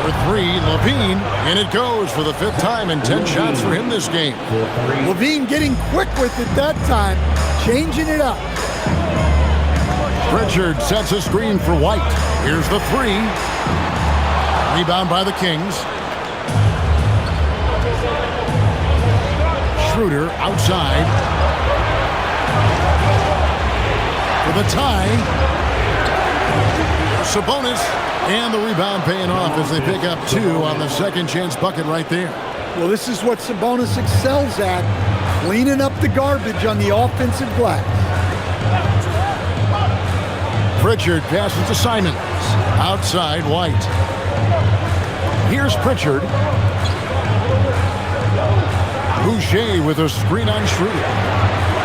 For 3, Levine. And it goes for the 5th time and 10 shots for him this game. Levine getting quick with it that time, changing it up. Pritchard sets a screen for White. Here's the 3. Rebound by the Kings. Schroeder outside. For the tie. Sabonis. And the rebound paying off as they pick up 2 on the second chance bucket right there. Well, this is what Sabonis excels at, cleaning up the garbage on the offensive glass. Pritchard passes to Simons. Outside, White. Here's Pritchard. Boucher with a screen on Schroeder.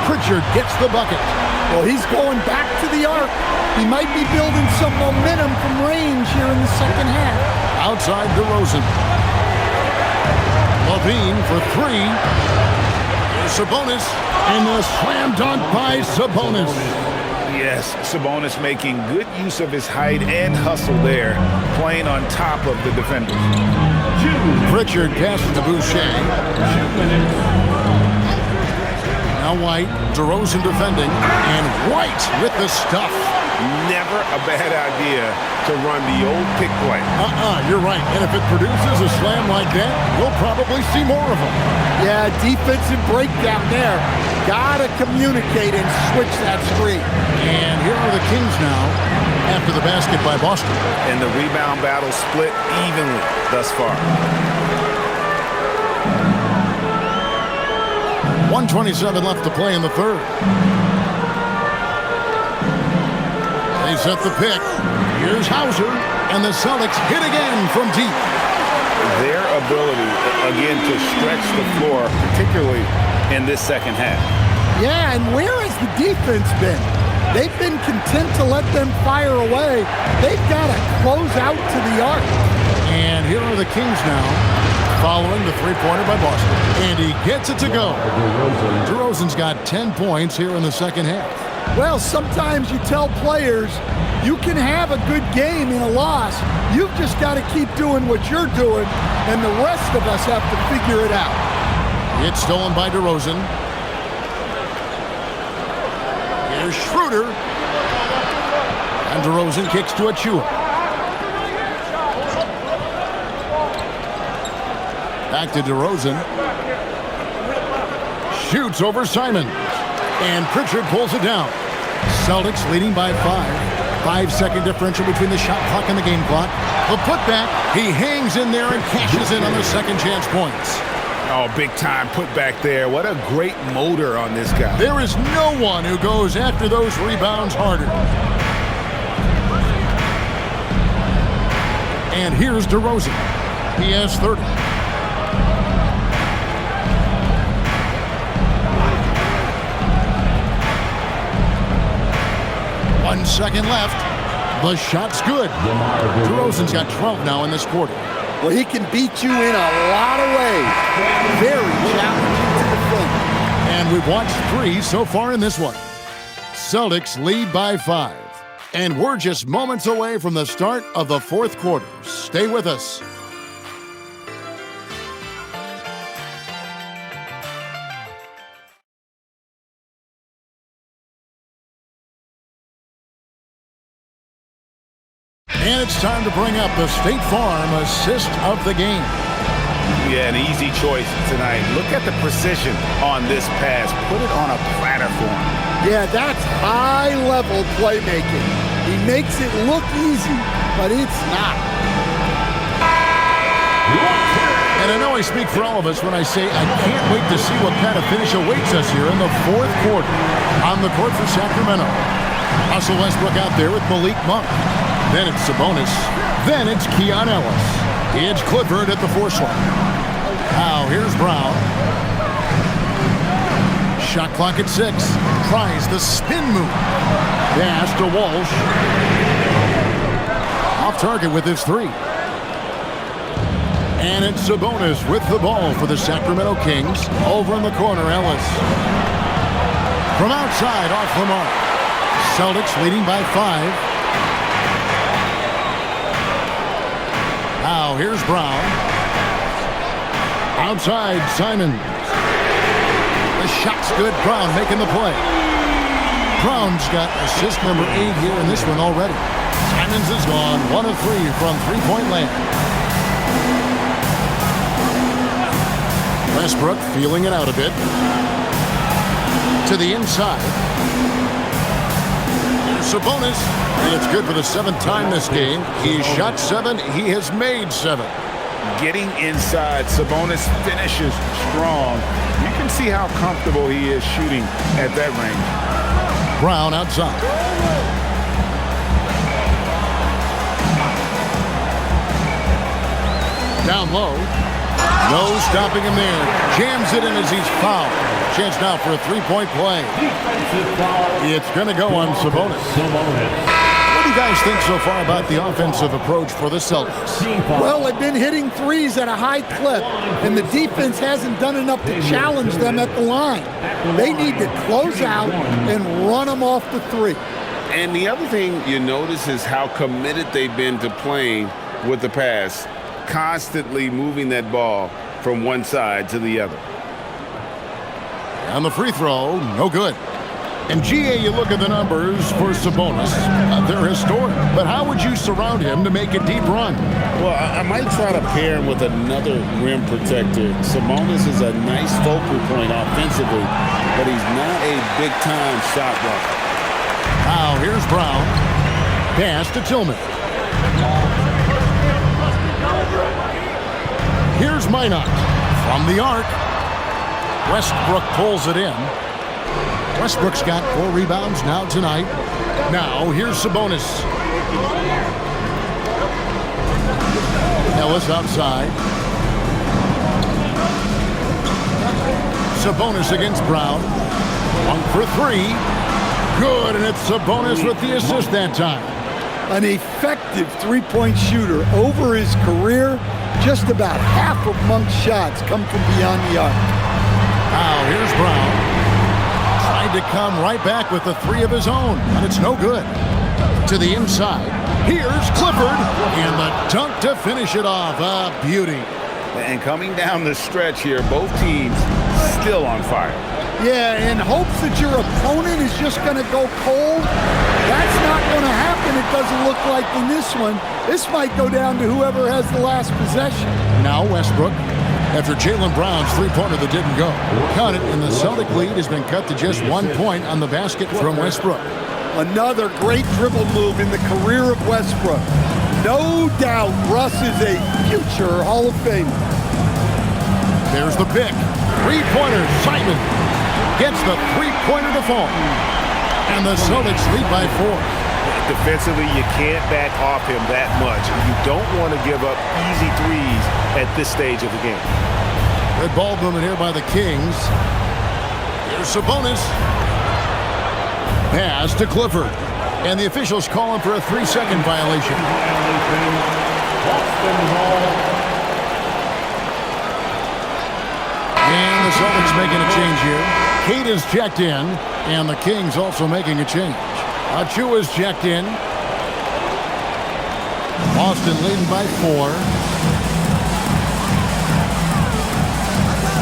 Pritchard gets the bucket. Well, he's going back to the arc. He might be building some momentum from range here in the second half. Outside DeRozan. Levine for three. Here's Sabonis. And the slam dunk by Sabonis. Yes, Sabonis making good use of his height and hustle there, playing on top of the defenders. Pritchard passes to Boucher. Now White, DeRozan defending, and White with the stuff. Never a bad idea to run the old pick play. You're right. And if it produces a slam like that, we'll probably see more of them. Yeah, defensive breakdown there. Gotta communicate and switch that screen. And here are the Kings now after the basket by Boston. And the rebound battle split evenly thus far. 1:27 left to play in the third. They set the pick. Here's Hauser, and the Celtics hit again from deep. Their ability, again, to stretch the floor, particularly in this second half. Yeah, and where has the defense been? They've been content to let them fire away. They've got to close out to the arc. And here are the Kings now, following the three-pointer by Boston. And he gets it to go. DeRozan's got 10 points here in the second half. Well, sometimes you tell players you can have a good game in a loss. You've just got to keep doing what you're doing, and the rest of us have to figure it out. It's stolen by DeRozan. Here's Schroeder. And DeRozan kicks to Achua. Back to DeRozan. Shoots over Simon. And Pritchard pulls it down. Celtics leading by 5. 5-second differential between the shot clock and the game clock. The putback, he hangs in there and cashes in on the second chance points. Oh, big time putback there. What a great motor on this guy. There is no one who goes after those rebounds harder. And here's DeRozan. He has 30. One second left. The shot's good. DeRozan's got 12 now in this quarter. Well, he can beat you in a lot of ways. Very challenging to defend. And we've watched 3 so far in this one. Celtics lead by 5. And we're just moments away from the start of the fourth quarter. Stay with us. And it's time to bring up the State Farm assist of the game. Yeah, an easy choice tonight. Look at the precision on this pass. Put it on a platter for him. Yeah, that's high-level playmaking. He makes it look easy, but it's not. And I know I speak for all of us when I say I can't wait to see what kind of finish awaits us here in the fourth quarter. On the court for Sacramento. Russell Westbrook out there with Malik Monk. Then it's Sabonis. Then it's Keon Ellis. It's Clifford at the 4 slot. Now here's Brown. Shot clock at 6. Tries the spin move. Pass to Walsh. Off target with his 3. And it's Sabonis with the ball for the Sacramento Kings. Over in the corner, Ellis. From outside, off the mark. Celtics leading by 5. Now here's Brown. Outside, Simon. The shot's good. Brown making the play. Brown's got assist number 8 here in this one already. Simons is gone. 1 of 3 from three-point land. Westbrook feeling it out a bit. To the inside. Here's Sabonis. And it's good for the 7th time this game. He shot 7. He has made 7. Getting inside, Sabonis finishes strong. You can see how comfortable he is shooting at that range. Brown outside. Down low. No stopping him there. Jams it in as he's fouled. Chance now for a three-point play. It's going to go on Sabonis. What do you guys think so far about the offensive approach for the Celtics? Well, they've been hitting threes at a high clip, and the defense hasn't done enough to challenge them at the line. They need to close out and run them off the three. And the other thing you notice is how committed they've been to playing with the pass, constantly moving that ball from one side to the other. And the free throw, no good. And GA, you look at the numbers for Sabonis. They're historic. But how would you surround him to make a deep run? Well, I might try to pair him with another rim protector. Sabonis is a nice focal point offensively, but he's not a big-time shot blocker. Now, here's Brown. Pass to Tillman. Here's Minot from the arc. Westbrook pulls it in. Westbrook's got 4 rebounds now tonight. Now, here's Sabonis. Ellis outside. Sabonis against Brown. 1 for 3. Good, and it's Sabonis with the assist that time. An effective three-point shooter over his career. Just about half of Monk's shots come from beyond the arc. Now, here's Brown. Tried to come right back with the 3 of his own, and it's no good. To the inside. Here's Clifford, and the dunk to finish it off. A beauty. And coming down the stretch here, both teams still on fire. Yeah, in hopes that your opponent is just going to go cold. That's not going to happen, it doesn't look like in this one. This might go down to whoever has the last possession. Now Westbrook, after Jaylen Brown's three-pointer that didn't go. Count it, and the Celtic lead has been cut to just 1 point on the basket from Westbrook. Another great dribble move in the career of Westbrook. No doubt Russ is a future Hall of Famer. There's the pick. Three-pointer, Simon gets the three-pointer to fall. And the Celtics lead by 4. Defensively, you can't back off him that much. You don't want to give up easy threes at this stage of the game. Good ball movement here by the Kings. Here's Sabonis. Pass to Clifford. And the officials call him for a 3-second violation. And the Celtics making a change here. Kate is checked in, and the Kings also making a change. Achua's checked in. Boston leading by 4.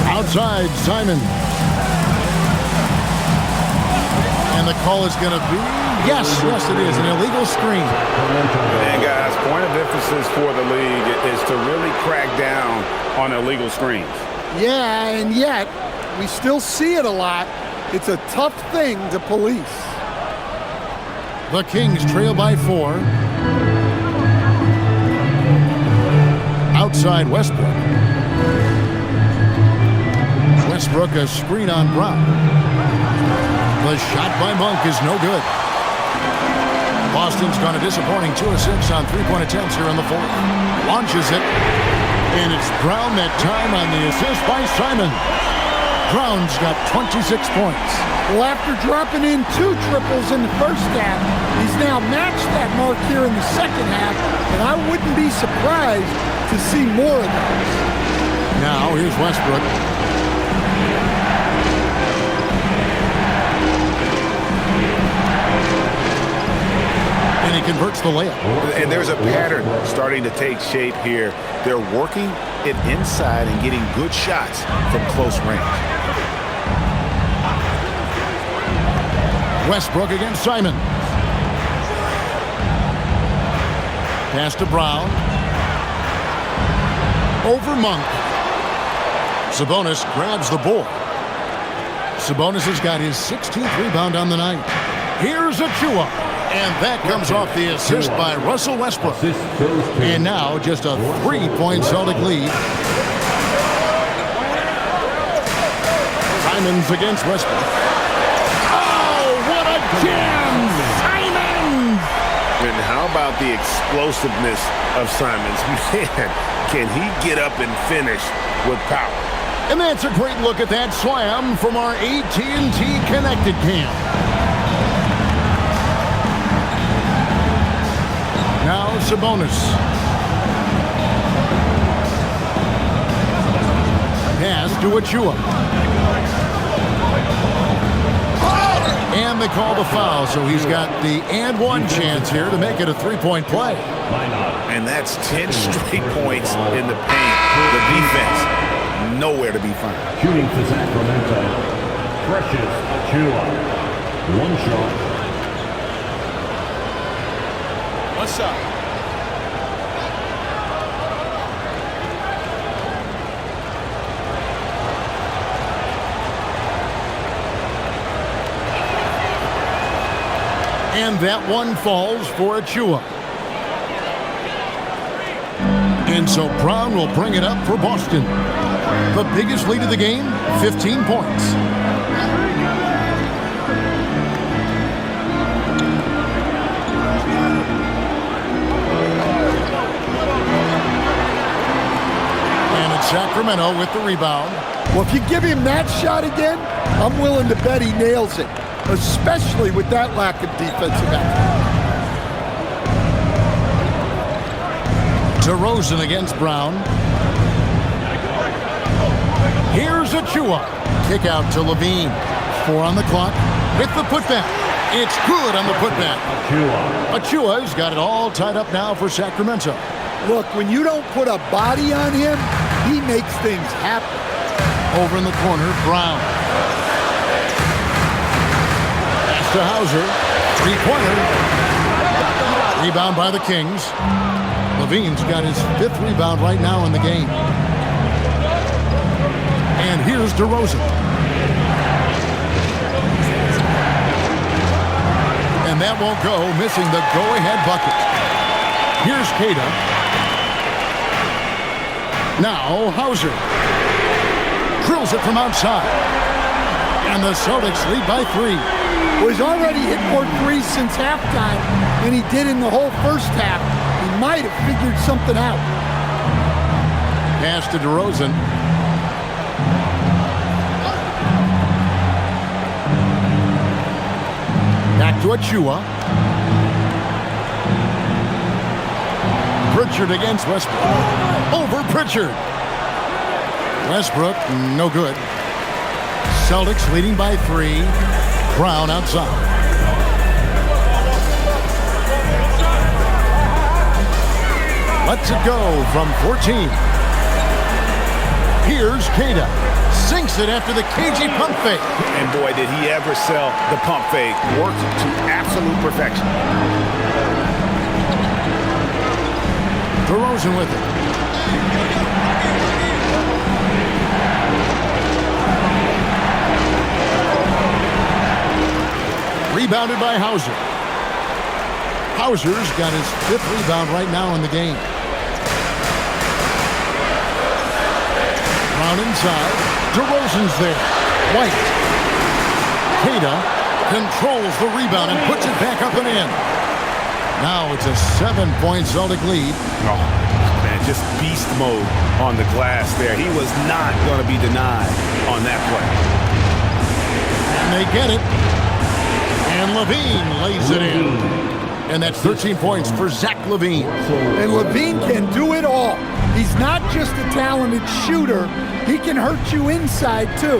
Outside, Simon. And the call is going to be, yes, it is, an illegal screen. And guys, point of emphasis for the league is to really crack down on illegal screens. Yeah, and yet, we still see it a lot. It's a tough thing to police. The Kings trail by 4. Outside Westbrook. Westbrook a screen on Brown. The shot by Monk is no good. Boston's gone a disappointing 2 of 6 on 3-point attempts here in the 4th. Launches it. And it's Brown that time on the assist by Simon. Brown's got 26 points. Well, after dropping in 2 triples in the first half, he's now matched that mark here in the second half, and I wouldn't be surprised to see more of those. Now, here's Westbrook. And he converts the layup. And there's a pattern starting to take shape here. They're working it inside and getting good shots from close range. Westbrook against Simon. Pass to Brown. Over Monk. Sabonis grabs the board. Sabonis has got his 16th rebound on the night. Here's Achua. And that comes off the assist by Russell Westbrook. And now just a 3-point Celtic lead. Simons against Westbrook. Oh, what a jam! Simons! And how about the explosiveness of Simons. Man, can he get up and finish with power? And that's a great look at that slam from our AT&T Connected cam. Now Sabonis. Pass to Achua. And they call the foul, so he's got the and one chance here to make it a three-point play. And that's 10 straight points in the paint. The defense, nowhere to be found. Shooting for Sacramento, Precious Achua. One shot. What's up? And that one falls for Achua. And so Brown will bring it up for Boston. The biggest lead of the game, 15 points. And it's Sacramento with the rebound. Well, if you give him that shot again, I'm willing to bet he nails it, especially with that lack of defensive effort. DeRozan against Brown. Here's Achua. Kick out to Levine. 4 on the clock with the putback. It's good on the putback. Achua's got it all tied up now for Sacramento. Look, when you don't put a body on him, he makes things happen. Over in the corner, Brown. Pass to Hauser. Three-pointer. Rebound by the Kings. Levine's got his 5th rebound right now in the game. And here's DeRozan. And that won't go, missing the go-ahead bucket. Here's Queta. Now Hauser. Drills it from outside. And the Celtics lead by 3. Well, he's already hit more threes since halftime than he did in the whole first half. He might have figured something out. Pass to DeRozan. Back to Achua. Pritchard against Westbrook. Over Pritchard. Westbrook, no good. Celtics leading by 3. Brown outside. Lets it go from 14. Here's Queta. Sinks it after the cagey pump fake. And boy, did he ever sell the pump fake. Worked to absolute perfection. DeRozan with it. Rebounded by Hauser. Hauser's got his 5th rebound right now in the game. Brown inside. DeRozan's there. White. Queta controls the rebound and puts it back up and in. Now it's a 7-point Celtic lead. Oh, man, just beast mode on the glass there. He was not going to be denied on that play. And they get it. And Levine lays it in. And that's 13 points for Zach LaVine. And LaVine can do it all. He's not just a talented shooter. He can hurt you inside, too.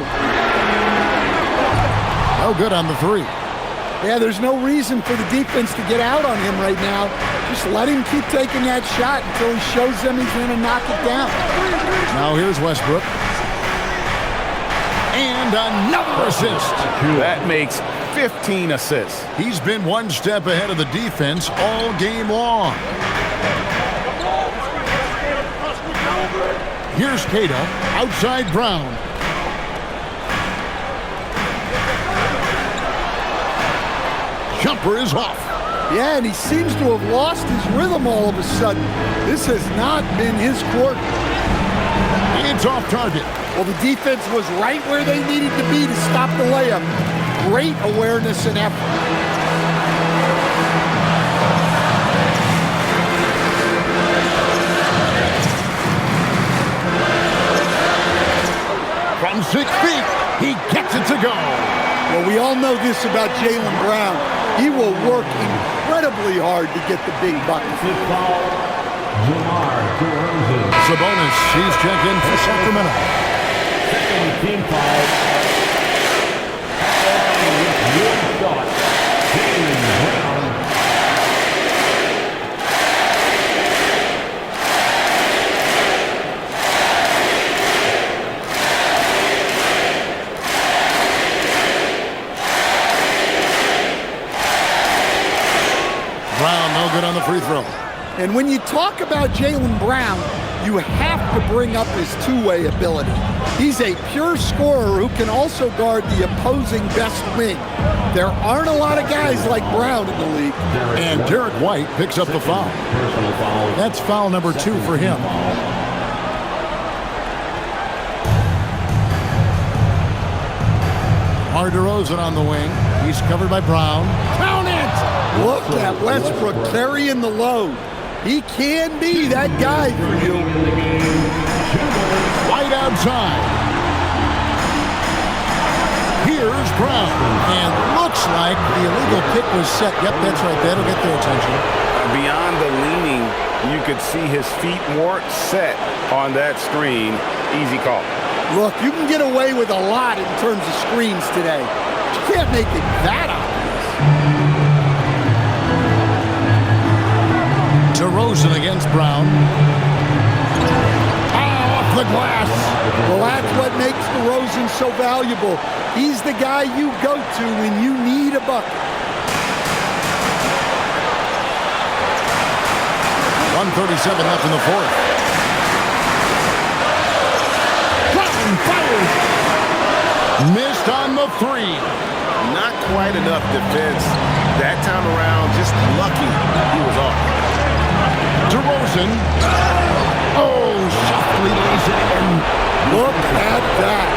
No good on the 3. Yeah, there's no reason for the defense to get out on him right now. Just let him keep taking that shot until he shows them he's going to knock it down. Now here's Westbrook. And another assist. That makes 15 assists. He's been one step ahead of the defense all game long. Here's Queta, outside Brown. Jumper is off. Yeah, and he seems to have lost his rhythm all of a sudden. This has not been his quarter. It's off target. Well, the defense was right where they needed to be to stop the layup. Great awareness and effort. From 6 feet, he gets it to go. Well, we all know this about Jaylen Brown. He will work incredibly hard to get the big buckets. Sabonis, he's checked in for Sacramento. Second team foul. One shot. Jaylen Brown. Brown, no good on the free throw. And when you talk about Jaylen Brown, you have to bring up his two-way ability. He's a pure scorer who can also guard the opposing best wing. There aren't a lot of guys like Brown in the league. And Derek White picks up the foul. That's foul number 2 for him. DeRozan on the wing. He's covered by Brown. Count it! Look at Westbrook carrying the load. He can be that guy for you. White outside. Here's Brown. And looks like the illegal pick was set. Yep, that's right. That'll get their attention. Beyond the leaning, you could see his feet weren't set on that screen. Easy call. Look, you can get away with a lot in terms of screens today. You can't make it that obvious. DeRozan against Brown. Off the glass. Well, that's what makes DeRozan so valuable. He's the guy you go to when you need a bucket. 1:37 left in the fourth. Brown fires. Missed on the 3. Not quite enough defense. That time around, just lucky he was off. DeRozan. Oh, softly lays it in. Look at that.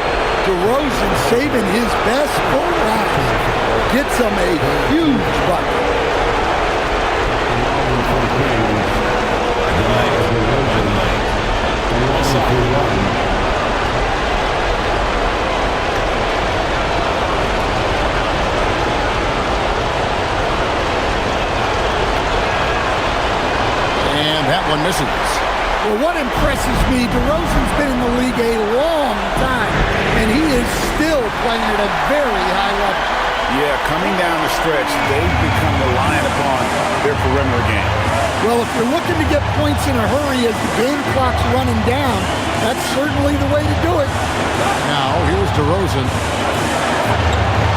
DeRozan saving his best for last. Gets him a huge bucket. And that one misses. Well, what impresses me, DeRozan's been in the league a long time, and he is still playing at a very high level. Yeah, coming down the stretch, they've become reliant upon their perimeter game. Well, if you're looking to get points in a hurry as the game clock's running down, that's certainly the way to do it. Now, here's DeRozan.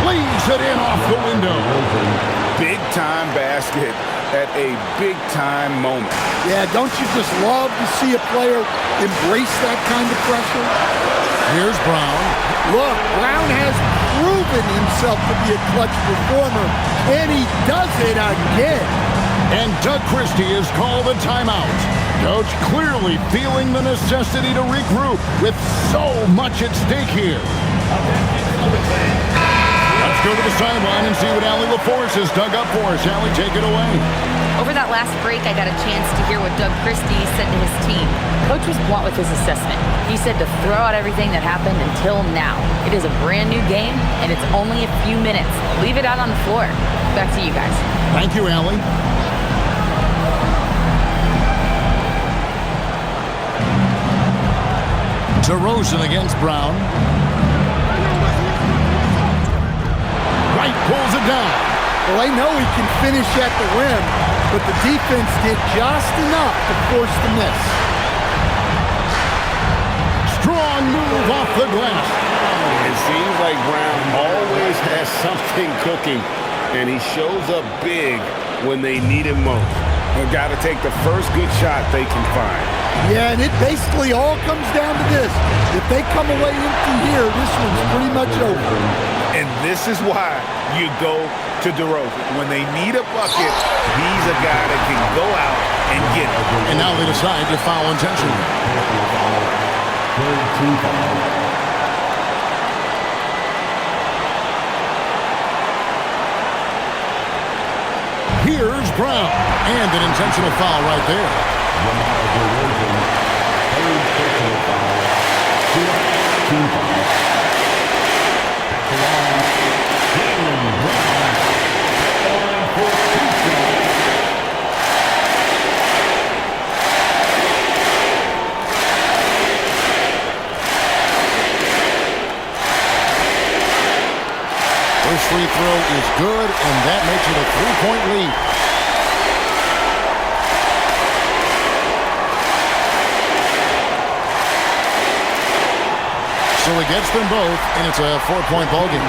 Leaves it in off the window. Big-time basket at a big-time moment. Yeah, don't you just love to see a player embrace that kind of pressure? Here's Brown. Look, Brown has proven himself to be a clutch performer, and he does it again. And Doug Christie has called a timeout. Coach clearly feeling the necessity to regroup with so much at stake here. Let's go to the sideline and see what Allie LaForce has dug up for us. Allie, take it away. Over that last break, I got a chance to hear what Doug Christie said to his team. Coach was blunt with his assessment. He said to throw out everything that happened until now. It is a brand new game, and it's only a few minutes. Leave it out on the floor. Back to you guys. Thank you, Allie. DeRozan against Brown. White pulls it down. Well, they know he can finish at the rim, but the defense did just enough to force the miss. Strong move off the glass. It seems like Brown always has something cooking, and he shows up big when they need him most. They've got to take the first good shot they can find. Yeah, and it basically all comes down to this. If they come away empty here, this one's pretty much over. And this is why you go to DeRozan. When they need a bucket, he's a guy that can go out and get it. And now they decide to foul intentionally. Here's Brown. And an intentional foul right there. First free throw is good, and that makes it a 3-point lead. So he gets them both, and it's a 4-point ballgame.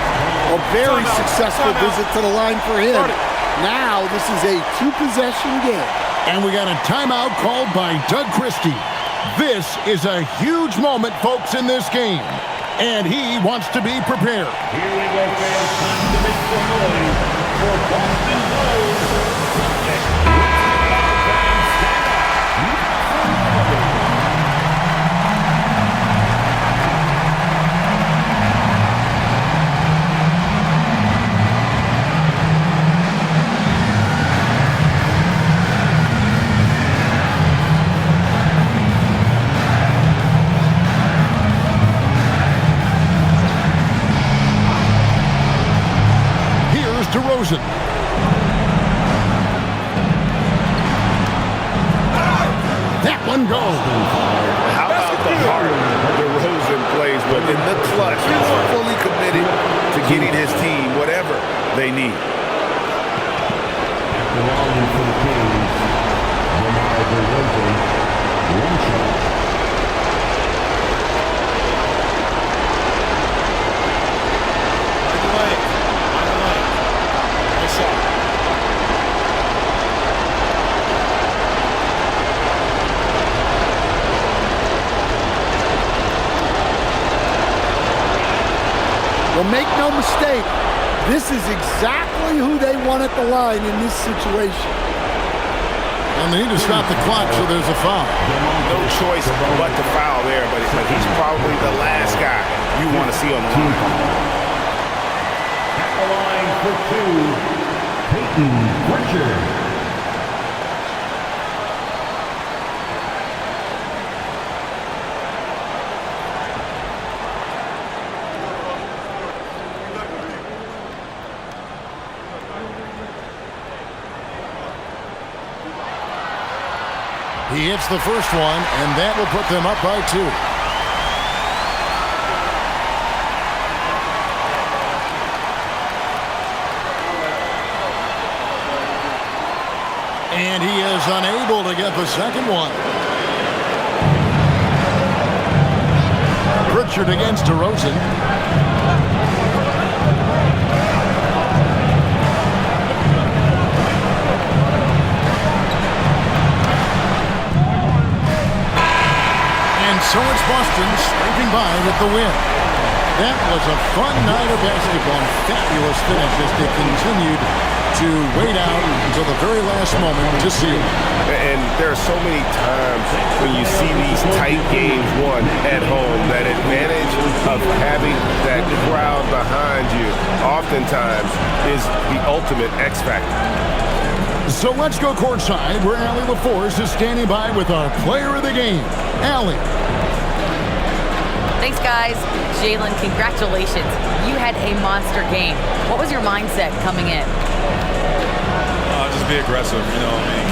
A very successful visit to the line for him. Now this is a 2-possession game. And we got a timeout called by Doug Christie. This is a huge moment, folks, in this game. And he wants to be prepared. Here we go, fans. Time to make some noise for Boston Celtics. DeRozan. That one goes. How about the heart DeRozan plays, but in the clutch, he's fully committed to getting his team whatever they need. After rolling for the Kings, DeRozan, one shot. Well, make no mistake, this is exactly who they want at the line in this situation. And they need to stop the clock, so there's a foul. No choice but to foul there, but he's probably the last guy you want to see on the line. At the line for two, Peyton Pritchard. He hits the first one, and that will put them up by 2. And he is unable to get the second one. Pritchard against DeRozan. So it's Boston scraping by with the win. That was a fun night of basketball. Fabulous finish as they continued to wait out until the very last moment to see it. And there are so many times when you see these tight games won at home, that advantage of having that crowd behind you oftentimes is the ultimate X factor. So let's go courtside where Allie LaForce is standing by with our player of the game, Allie. Thanks, guys. Jalen, congratulations. You had a monster game. What was your mindset coming in? Just be aggressive,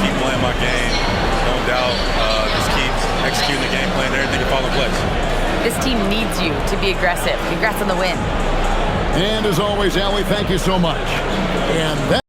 keep playing my game. No doubt, just keep executing the game plan. Everything can fall in place. This team needs you to be aggressive. Congrats on the win. And as always, Allie, thank you so much. And that